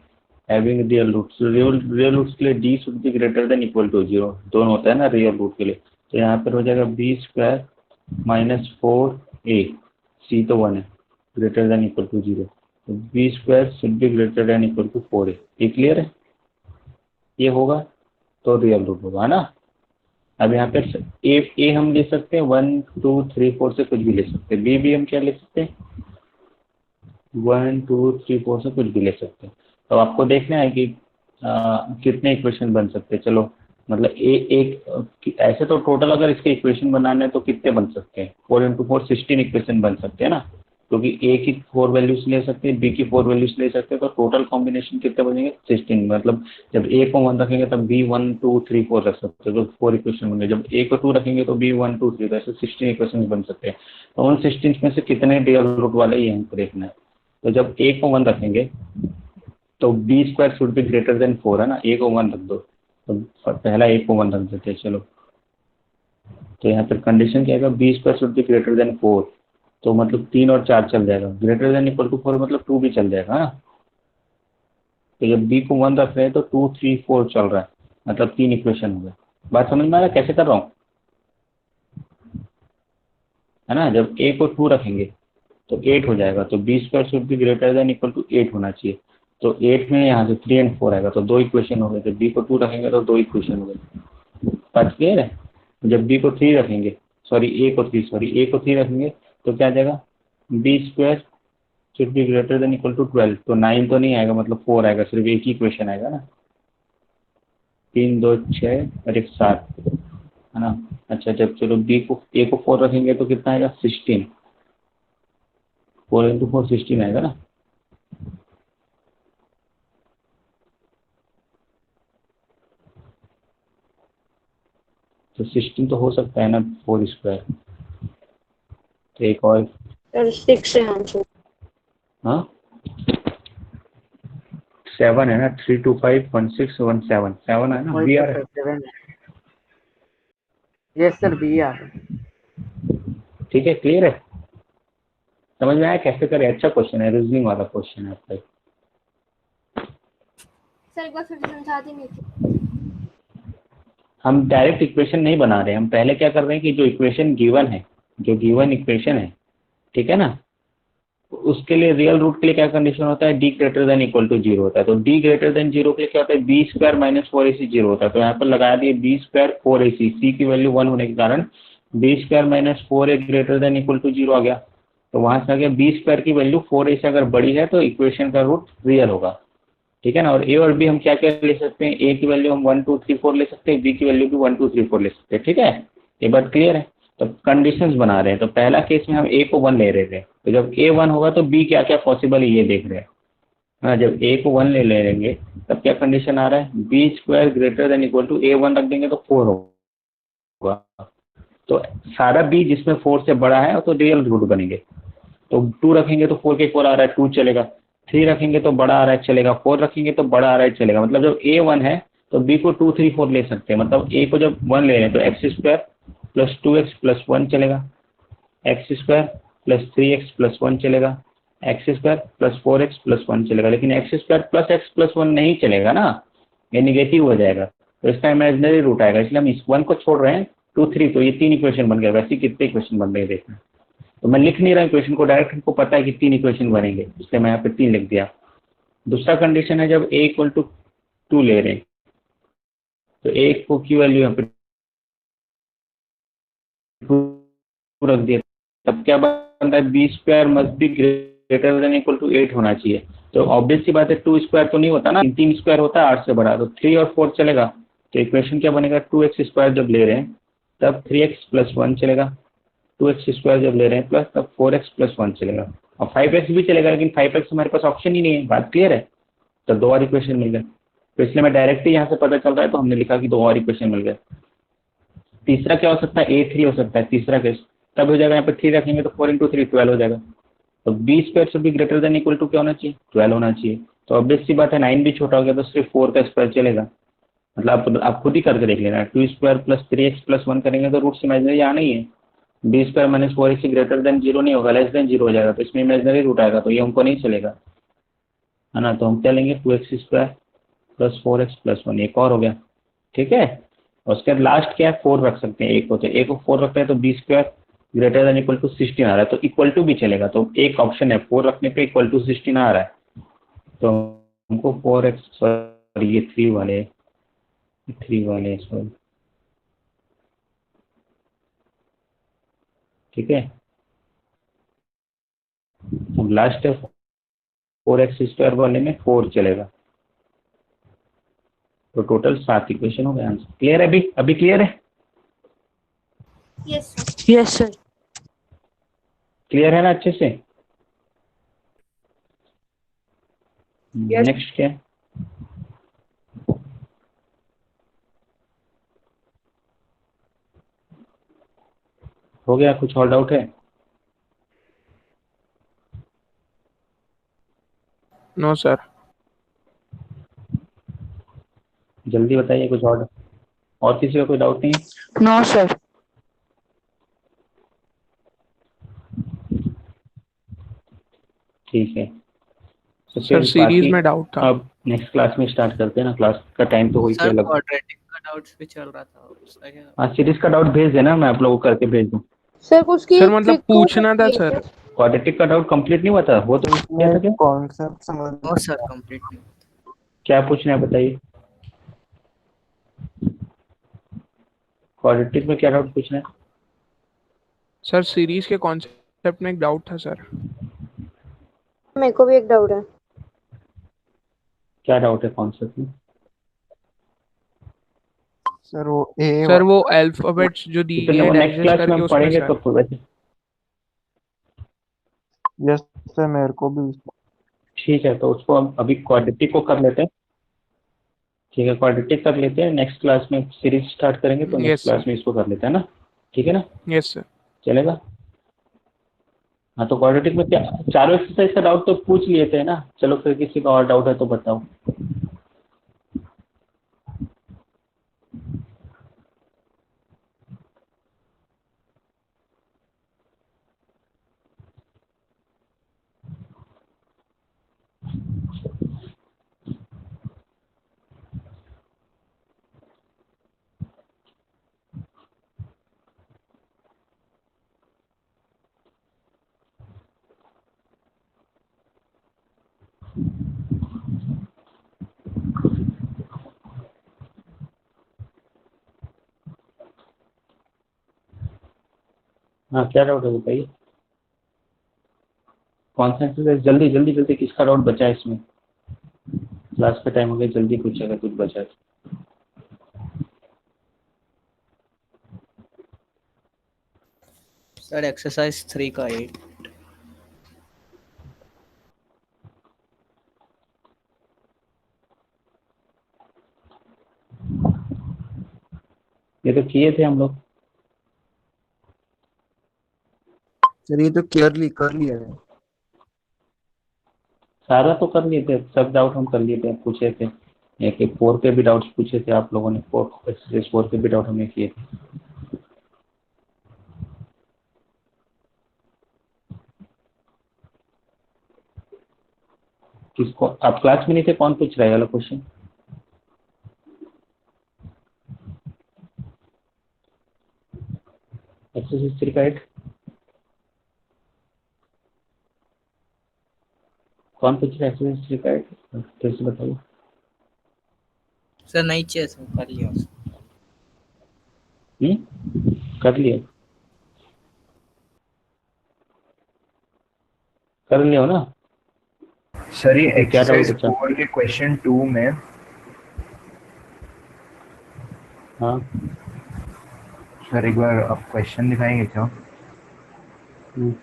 having real root, real roots के लिए d should be greater than equal to 0, दोनों होता है ना रियल रूट के लिए। तो यहाँ पर हो जाएगा b² माइनस 4a, c तो 1 है, ग्रेटर देन इक्वल टू 0, तो b² should be greater than equal to 4a। ये क्लियर है? ये होगा तो रियल रूट होगा, है ना। अब यहाँ पे ए हम ले सकते हैं 1, 2, 3, 4 से कुछ भी ले सकते हैं। बी भी हम क्या ले सकते हैं 1, 2, 3, 4 से कुछ भी ले सकते हैं। तो आपको देखना है कि कितने इक्वेशन बन सकते हैं। चलो मतलब ऐसे तो टोटल अगर इसके इक्वेशन बनाने हैं तो कितने बन सकते हैं, 4 इंटू 4 16 इक्वेशन बन सकते हैं ना, क्योंकि ए की 4 वैल्यूज ले सकते हैं, बी की 4 वैल्यूज ले सकते हैं, तो टोटल कॉम्बिनेशन कितने बनेंगे 16। मतलब जब ए को 1 रखेंगे तब बी 1, 2, 3, 4 रख सकते हैं, तो 4 इक्वेशन बनेंगे। जब ए को 2 रखेंगे तो बी 1, 2, 3, तो ऐसे 16 इक्वेशन बन सकते हैं। तो उन 16 में से कितने रियल रूट वाले ये हमको देखना है। तो जब ए को 1 रखेंगे तो b² should be greater then 4, है ना। ए को 1 रख दो, तो पहला ए को 1 रख देते हैं। चलो तो यहाँ पर कंडीशन क्या आएगा, b² should be greater then 4, तो मतलब 3 और 4 चल जाएगा, ग्रेटर देन इक्वल टू 4 मतलब 2 भी चल जाएगा, है ना। तो जब b को 1 रख रहे हैं तो 2, 3, 4 चल रहा है, मतलब 3 इक्वेशन हो गए। बात समझ में आ रहा है कैसे कर रहा हूँ, है ना। जब a को 2 रखेंगे तो 8 हो जाएगा, तो b² should be greater than equal to 8 होना चाहिए। तो 8 में यहाँ से 3 एंड 4 आएगा, तो 2 इक्वेशन हो गए। जब b को 2 रखेंगे तो 2 इक्वेशन हो गए। बात क्लियर है? जब b को 3 रखेंगे, a को 3 रखेंगे तो क्या आ जाएगा, b square should be greater than equal to 12। तो 9 तो नहीं आएगा, मतलब 4 आएगा, सिर्फ एक ही इक्वेशन आएगा ना। 3 2 6 और 1 7 है ना। अच्छा, जब चलो a को 4 रखेंगे तो कितना आएगा, 16। 4 इंटू 4 16 आएगा ना। तो 16 तो हो सकता है ना 4 स्क्वायर। तो एक और, सर 6 है आंसर। हाँ 7 है ना, 3 2 5 1 6 1 7 7 है ना, वही बी तो आर है। सर 7 है। Yes sir, B R. ठीक है, क्लियर है, समझ में आया कैसे करें? अच्छा क्वेश्चन है, रीजनिंग वाला क्वेश्चन है आपका। सर एक बार फिर से समझा देंगे। हम डायरेक्ट इक्वेशन नहीं बना रहे हैं, हम पहले क्या कर रहे हैं कि जो इक्वेशन गिवन है, जो गिवन इक्वेशन है, ठीक है ना, उसके लिए रियल रूट के लिए क्या कंडीशन होता है, d greater than equal to 0 होता है। तो d ग्रेटर देन 0 के लिए क्या होता है, b स्क्वायर माइनस 4ac 0 होता है। तो यहाँ पर लगा दिए b स्क्वायर 4ac, c की वैल्यू 1 होने के कारण b square minus 4a greater than equal to 0 आ गया। तो वहां से आ गया b स्क्वायर की वैल्यू 4a से अगर बड़ी है तो इक्वेशन का रूट रियल होगा, ठीक है ना। और a और b हम क्या क्या ले सकते हैं, a की वैल्यू हम 1 2 3 4 ले सकते हैं, b की वैल्यू भी 1 2 3 4 ले सकते हैं, ठीक है। ये बात क्लियर है? तो कंडीशंस बना रहे हैं। तो पहला केस में हम a को 1 ले रहे थे, तो जब a 1 होगा तो b क्या क्या पॉसिबल है ये देख रहे हैं। हाँ, जब a को 1 ले लेंगे तब क्या कंडीशन आ रहा है, b square greater than equal to a 1 रख देंगे तो 4 होगा। तो सारा b जिसमें 4 से बड़ा है तो रियल रूट बनेंगे। तो 2 रखेंगे तो 4 के 4 आ रहा है, 2 चलेगा। 3 रखेंगे तो बड़ा आ रहा है, चलेगा। 4 रखेंगे तो बड़ा आ रहा है, चलेगा। मतलब जब a 1 है तो b को 2 3 4 ले सकते हैं। मतलब a को जब 1 ले रहे हैं तो x square plus 2x plus 1 चलेगा, x square plus 3x plus 1 चलेगा, x square plus 4x plus 1 चलेगा। लेकिन x square plus x plus 1 नहीं चलेगा ना, ये निगेटिव हो जाएगा, तो इसका इमेजिनरी रूट आएगा। इसलिए हम इस 1 को छोड़ रहे हैं, 2 3, तो ये 3 इक्वेशन बन गया। वैसे कितने इक्वेशन बन रहे हैं देखना। तो मैं लिख नहीं रहा इक्वेशन को, डायरेक्ट हमको पता है कि 3 इक्वेशन बनेंगे, इसलिए मैं यहाँ पे 3 लिख दिया। दूसरा कंडीशन है जब a इक्वल टू 2 ले रहे हैं, तो a को की वैल्यू यहाँ पे 2 रख दिया, तब क्या बनता है, b square must be greater than equal to 8 होना चाहिए। तो ऑब्वियस सी बात है 2 स्क्वायर तो नहीं होता ना, 3 स्क्वायर होता है 8 से बड़ा, तो 3 और 4 चलेगा। तो इक्वेशन क्या बनेगा, 2x स्क्वायर जब ले रहे हैं तब 3x प्लस 1 चलेगा, 2x स्क्वायर जब ले रहे हैं प्लस तब 4x प्लस 1 चलेगा, और 5x भी चलेगा। लेकिन 5x हमारे पास ऑप्शन ही नहीं है, बात क्लियर है? तो 2 और इक्वेशन मिल गए। तो इसलिए मैं डायरेक्ट ही यहाँ से पता चल रहा है तो हमने लिखा कि 2 और इक्वेशन मिल गए। तीसरा क्या हो सकता है, a3 हो सकता है तीसरा केस। तब हो जाएगा यहाँ पे 3 रखेंगे तो 4 इंटू 3 12 हो जाएगा। तो b स्क्वायर से भी ग्रेटर देन इक्वल टू क्या होना चाहिए, 12 होना चाहिए। तो ऑब्वियस सी बात है 9 भी छोटा हो गया तो सिर्फ 4 का स्क्वायर चलेगा। मतलब आप खुद ही करके देख लेना, 2 स्क्वायर प्लस 3x प्लस 1 करेंगे तो रूट इमेजिनरी आना ही है। b square minus 4x greater than 0 नहीं होगा, लेस देन 0 हो जाएगा, तो इसमें इमेजिनरी रूट आएगा, तो ये हमको नहीं चलेगा, है ना। तो हम क्या लेंगे, 2x square plus 4x plus 1, एक और हो गया, ठीक है। और उसके बाद लास्ट क्या है, 4 रख सकते हैं, एक होते एक को 4 रखते हैं तो b square greater than equal to 16 आ रहा है, तो इक्वल टू भी चलेगा। तो एक ऑप्शन है 4 रखने पे इक्वल टू 16 आ रहा है, तो हमको 4x, सॉरी ये 3 वाले सॉरी, ठीक है। अब लास्ट है 4x स्क्वायर वाले में 4 चलेगा, तो टोटल 7 इक्वेशन हो गए। आंसर क्लियर है? अभी क्लियर है? Yes sir. Yes sir. Clear है ना अच्छे से? Yes. नेक्स्ट क्या है, हो गया? कुछ और डाउट है? No sir. जल्दी बताइए, कुछ और किसी का कोई डाउट नहीं है? No sir. ठीक है, तो सर फिर सीरीज बाकी में डाउट था। अब नेक्स्ट क्लास में स्टार्ट करते हैं ना, क्लास का टाइम तो हो ही सर गया। क्वाड्रेटिक का डाउट्स भी चल रहा था उसका क्या? हाँ, सीरीज का डाउट भेज देना, मैं आप लोगों को करके भेज दूँ। सर उसकी सर मतलब ट्रिक पूछना था सर। क्वाड्रेटिक का डाउट कंप्लीट नहीं हुआ था, वो तो किया था क्या? कॉन्सेप्ट समझ नो सर, कंप्लीट नहीं। क्या पूछना है बताइए, क्वाड्रेटिक में क्या डाउट पूछना है? सर सीरीज के कॉन्सेप्ट में एक डाउट था सर। मेरे को भी एक डाउट है। क्या डाउट है कॉन्सेप्ट में? सर वो ए सर वो अल्फाबेट्स जो दी तो है नेक्स्ट डाइजेस्ट क्लास में करके हम उसमें पढ़ेंगे सर। तो वैसे यस सर मेरे को भी ठीक है, तो उसको हम अभी क्वाड्रेटिक को कर लेते हैं। ठीक है, क्वाड्रेटिक कर लेते हैं, नेक्स्ट क्लास में सीरीज स्टार्ट करेंगे तो नेक्स्ट यस क्लास सर, में इसको कर लेते हैं ना, ठीक है ना, यस सर। चलेगा? हाँ, तो क्वाड्रेटिक में क्या चारों एक्सरसाइज का डाउट तो पूछ लिए थे ना, चलो फिर किसी का और डाउट है तो बताओ। हाँ, क्या डाउट है बताइए, कौन सा एक्सरसाइज? जल्दी जल्दी जल्दी, किसका डाउट बचा है इसमें? क्लास का टाइम हो गया, जल्दी कुछ अगर कुछ बचा है तो। सर एक्सरसाइज 3 का 8। ये तो किए थे हम लोग। सर ये तो कर लिया है। सारा तो कर लिए थे, सब डाउट हम कर लिए थे, पूछे थे। एक एक 4 के भी डाउट्स पूछे थे आप लोगों ने, 4 एक्सरसाइज 4 के भी डाउट हमने किए थे। किसको, आप क्लास में नहीं थे, कौन पूछ रहा है वाला क्वेश्चन? एक्सरसाइज 3 का 8 कौन पूछ रहा है? एक्सरसाइज 3 का 8 फिर से बताइए। सर नहीं चाहिए सर, कर लिया उसको। कर लिए, कर लिया हो ना? सर ये फिर क्या डाउट एक्सरसाइज बचा? 4 के क्वेश्चन 2 में हाँ। सर एक बार आप क्वेश्चन दिखाएंगे क्या? हम्म,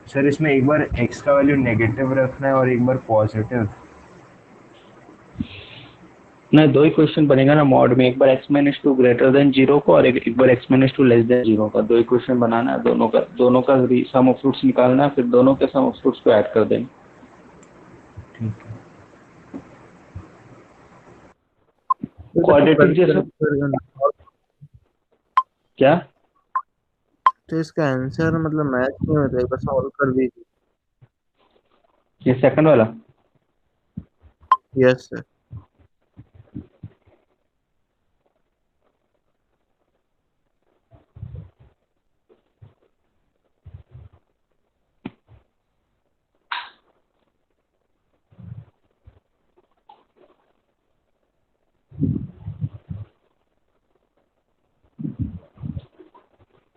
सर इसमें एक बार x का वैल्यू नेगेटिव रखना है और एक बार पॉजिटिव। नहीं, दो ही क्वेश्चन बनेगा ना मॉड में, एक बार x-2 ग्रेटर देन 0 को और एक बार x-2 लेस देन 0 का, दो ही क्वेश्चन बनाना है, दोनों का सम ऑफ फ्रूट्स निकालना है, फिर दोनों के सम ऑफ फ्रूट्स को ऐड कर देंगे। ठीक है। क्वाड्रेटिक जैसे क्या? तो इसका आंसर मतलब मैच नहीं होता, एक बार सॉल्व कर दीजिए। ये सेकंड वाला? Yes sir.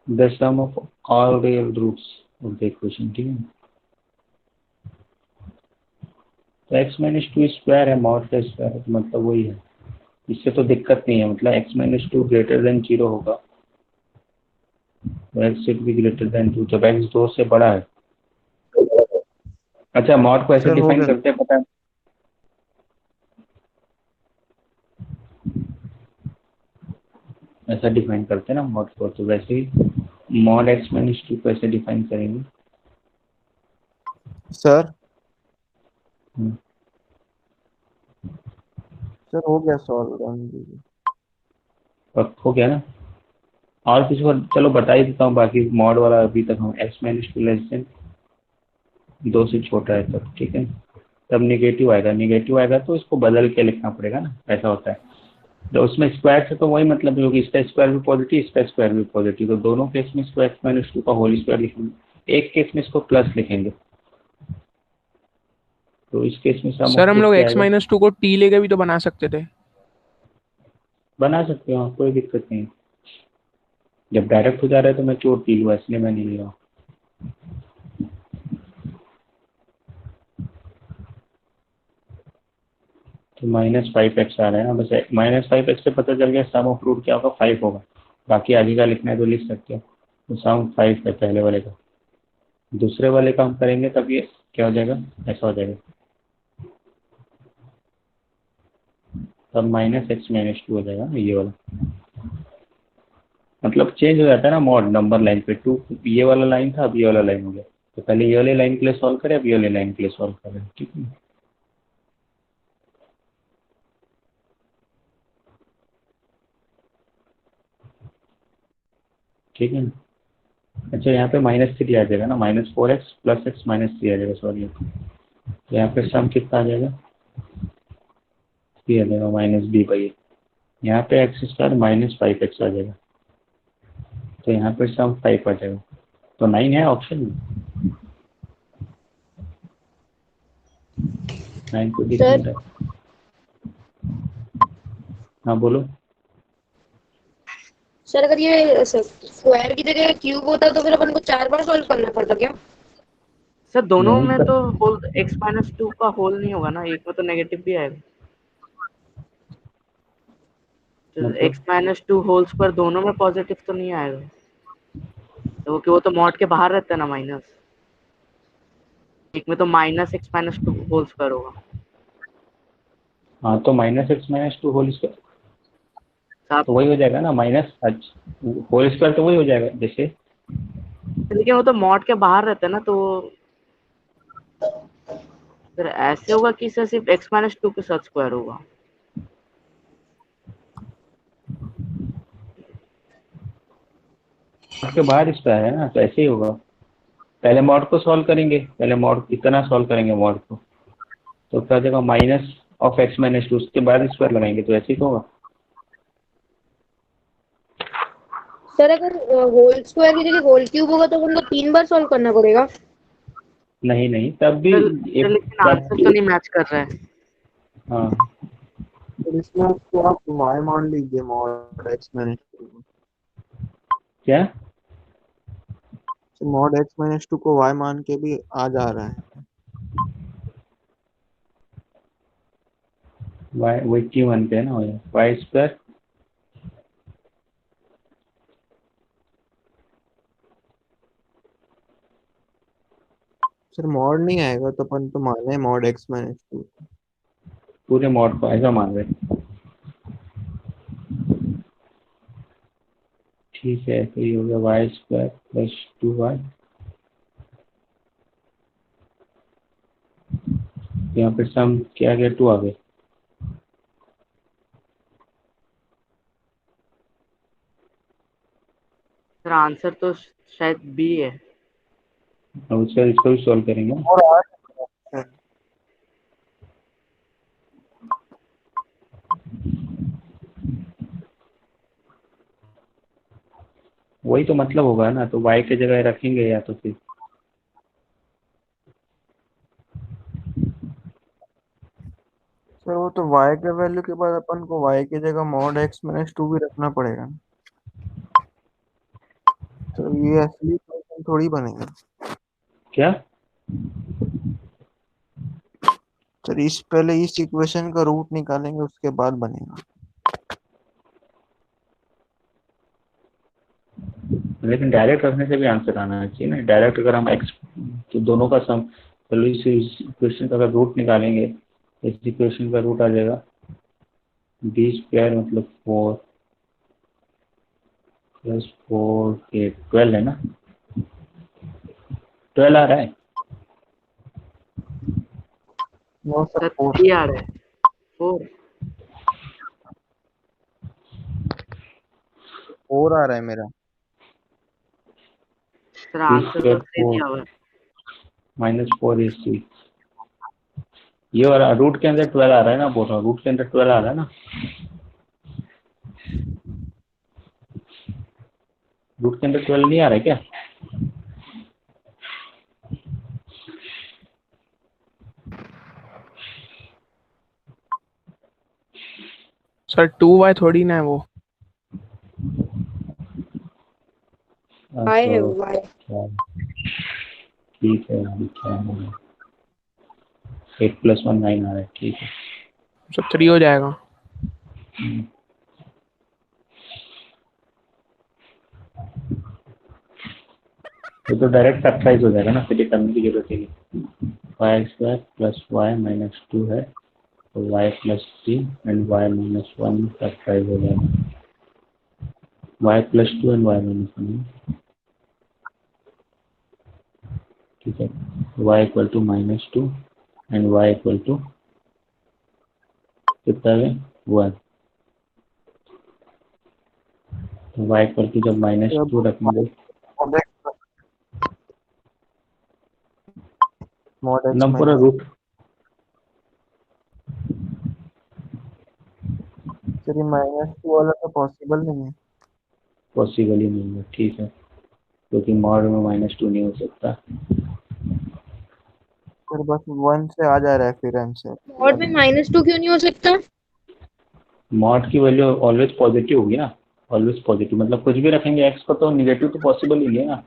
The sum of all real roots of the equation, ठीक है? तो x-2 स्क्वायर है, मॉड का स्क्वायर है, तो मतलब वही है, इससे तो दिक्कत नहीं है, मतलब x-2 ग्रेटर देन 0 होगा तो x should be greater than 2 जब x 2 से बड़ा है। अच्छा, मॉड को ऐसे सर हो डिफाइन गया। करते हैं पता है? ऐसा डिफाइन करते हैं ना मॉड को, तो वैसे ही मॉड x-2 को ऐसे डिफाइन करेंगे। सर हम्म, सर हो गया, सॉल्व कर दीजिए। हो गया ना? और किसी को चलो बता ही देता हूँ, बाकी मॉड वाला अभी तक हम x-2 लेस देन 2 से छोटा है तब, ठीक है? तब निगेटिव आएगा, निगेटिव आएगा तो इसको बदल के लिखना पड़ेगा ना, ऐसा होता है। तो उसमें स्क्वायर से तो वही मतलब है कि इसका स्क्वायर भी पॉजिटिव, इसका स्क्वायर भी पॉजिटिव, तो दोनों केस में स्क्वायर माइनस टू का होल स्क्वायर लिखेंगे, एक केस में इसको प्लस लिखेंगे। तो इस केस में सम सर ऑफ हम रूट लोग क्या x आएगा? माइनस टू को t लेके भी तो बना सकते थे। बना सकते हो, कोई दिक्कत नहीं। जब डायरेक्ट हो जा रहा है तो मैं क्यों टी लूँ, इसलिए मैं नहीं ले रहा हूँ। तो -5x आ रहा है ना, बस -5x से पता चल गया सम ऑफ रूट क्या होगा, 5 होगा। बाकी आगे का लिखना है तो लिख सकते हो। तो सम 5 है पहले वाले का, दूसरे वाले का हम करेंगे तब ये क्या हो जाएगा, ऐसा हो जाएगा, तब -x-2 हो जाएगा ये वाला। मतलब चेंज हो जाता है ना मॉड नंबर लाइन पे, टू ये वाला लाइन था अब ये वाला लाइन हो गया। तो पहले ये वाले लाइन के लिए सॉल्व करें, अब ये वाले लाइन के लिए सॉल्व करें, ठीक है। ठीक है ना। अच्छा यहाँ पे -3 आ जाएगा ना, -4x + x -3 आ जाएगा, सॉरी। तो यहाँ पे सम कितना आ जाएगा, 3 आ जाएगा -b/a। यहाँ पे x² -5x आ जाएगा, तो यहाँ पे सम 5 आ जाएगा। तो 9 है ऑप्शन में, 9 पोजीशन सर है। हाँ बोलो। सर अगर ये स्क्वायर की जगह क्यूब होता तो फिर अपन को 4 बार सॉल्व करना पड़ता क्या? सर दोनों नहीं में सर, तो होल x-2 का होल नहीं होगा ना, एक में तो नेगेटिव भी आएगा। तो मतलब x-2 होल्स पर दोनों में पॉजिटिव तो नहीं आएगा, तो वो तो मॉड के बाहर रहता है ना माइनस, एक में तो -x-2 होल स्क्वायर होगा। हाँ तो -x-2 होल स्क्वायर साहब तो वही हो जाएगा ना, माइनस होल स्क्वायर तो वही हो जाएगा जैसे। लेकिन वो तो मॉड के बाहर रहता है ना, तो फिर ऐसे होगा कि सर सिर्फ x-2 के साथ स्क्वायर होगा। मॉड के बाहर स्क्वायर है ना, तो ऐसे ही होगा। पहले मॉड को सॉल्व करेंगे, पहले मॉड इतना सॉल्व करेंगे मॉड को, तो क्या हो जाएगा -(x-2), उसके बाद स्क्वायर लगाएंगे, तो ऐसे ही तो होगा। सर अगर होल स्क्वायर की जगह होल क्यूब होगा तो अपन को 3 बार सॉल्व करना पड़ेगा। नहीं नहीं, तब भी सर एक, लेकिन तब आंसर भी तो नहीं मैच कर रहा है। हाँ। तो इसमें उसको आप y मान लीजिए मॉड x-2 को। क्या तो मॉड x-2 को y मान के भी आ जा रहा है। y वही क्यों मानते हैं ना, y²। सर मॉड नहीं आएगा तो अपन तो माने मॉड x-2। पूरे मॉड को ऐसा मान रहे हैं। ठीक है, तो ये हो गया y² + 2y। यहाँ पे सम क्या आ गया, 2 आ गया। सर आंसर तो शायद बी है। और उसका इसको भी सॉल्व करेंगे। और आज वही तो मतलब होगा ना, तो y की जगह रखेंगे या तो फिर सर वो तो y के वैल्यू के बाद अपन को y की जगह मॉड x-2 भी रखना पड़ेगा। तो ये असली क्वेश्चन थोड़ी बनेगा। क्या। सर इस पहले इस इक्वेशन का रूट निकालेंगे उसके बाद बनेगा। लेकिन डायरेक्ट रखने से भी आंसर आना चाहिए ना, डायरेक्ट अगर हम x तो दोनों का सम, चलो इस इक्वेशन का अगर रूट निकालेंगे, इस इक्वेशन का रूट आ जाएगा b² मतलब 4 + 4 8 12 है ना, 12 आ रहा है। नो सर सर 3 आ रहा है, 4। 4 आ रहा है मेरा। सर आंसर b² तो 3 4 दिया हुआ है। -4 is 3। ये वाला रूट के अंदर 12 आ रहा है ना, बोल रहा हूँ रूट के अंदर 12 आ रहा है ना। रूट के अंदर 12 नहीं आ रहा है क्या? सर 2y थोड़ी ना है वो। वाई है तो वाई। ठीक है, अभी क्या है, 8 + 1 9 आ रहा है, ठीक है। सर 3 हो जाएगा। ये तो डायरेक्ट फैक्टराइज हो जाएगा ना, फिर ये करने की जरूरत ही नहीं। y² + y - 2 है तो y + 3 एंड y - 1 फैक्टराइज हो जाएगा। y + 2 एंड y - 1, ठीक है। y = -2 एंड y = कितना है 1। तो y = जब -2 रखेंगे mod x नम पूरा minus रूट सर ये -2 वाला तो पॉसिबल नहीं है। पॉसिबल ही नहीं है, ठीक है, क्योंकि मॉड में -2 नहीं हो सकता। सर बस 1 से आ जा रहा है फिर आंसर। मॉड में -2 क्यों नहीं हो सकता? मॉड की वैल्यू ऑलवेज पॉजिटिव होगी ना, ऑलवेज पॉजिटिव, मतलब कुछ भी रखेंगे एक्स को तो निगेटिव तो पॉसिबल ही नहीं है ना।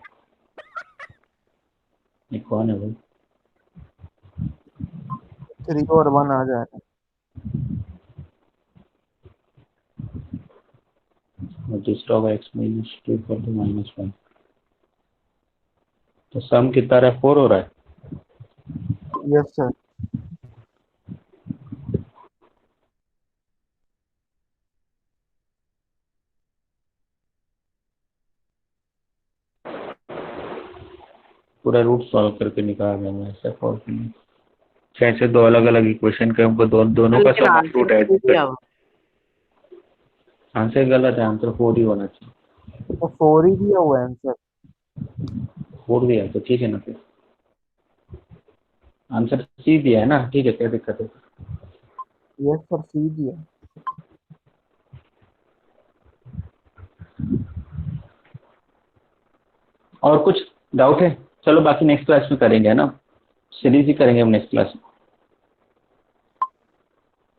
ये कौन है भाई? 3 और 1 आ जा रहा है। और दूसरा होगा x - 2 = -1। तो सम कितना रहा है, 4 हो रहा है। Yes sir. पूरा रूट सॉल्व करके निकाल देंगे, ऐसा फॉल्ट नहीं। कैसे दो अलग अलग इक्वेशन के हमको दोनों का लेकिन sum of answer root add to कर। दिया हुआ। आंसर गलत है, आंसर 4 ही होना चाहिए। तो 4 ही दिया हुआ है आंसर। 4 दिया तो ठीक है ना, फिर आंसर सी दिया है ना, ठीक है, क्या दिक्कत है? यस सर सी दिया। और कुछ डाउट है? चलो बाकी नेक्स्ट क्लास में करेंगे, है ना, सीरीज ही करेंगे हम नेक्स्ट क्लास में।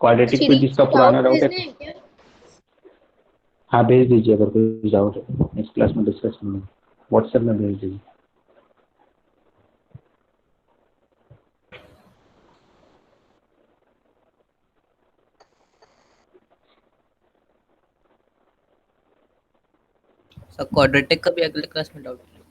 क्वाड्रेटिक पे सीरीज जिसका के पुराना डाउट डाउट है, भेजने हैं क्या? हाँ भेज दीजिए, अगर कोई डाउट है नेक्स्ट क्लास में डिस्कस करेंगे, व्हाट्सएप में भेज दीजिए। सर क्वाड्रेटिक का भी अगले क्लास में डाउट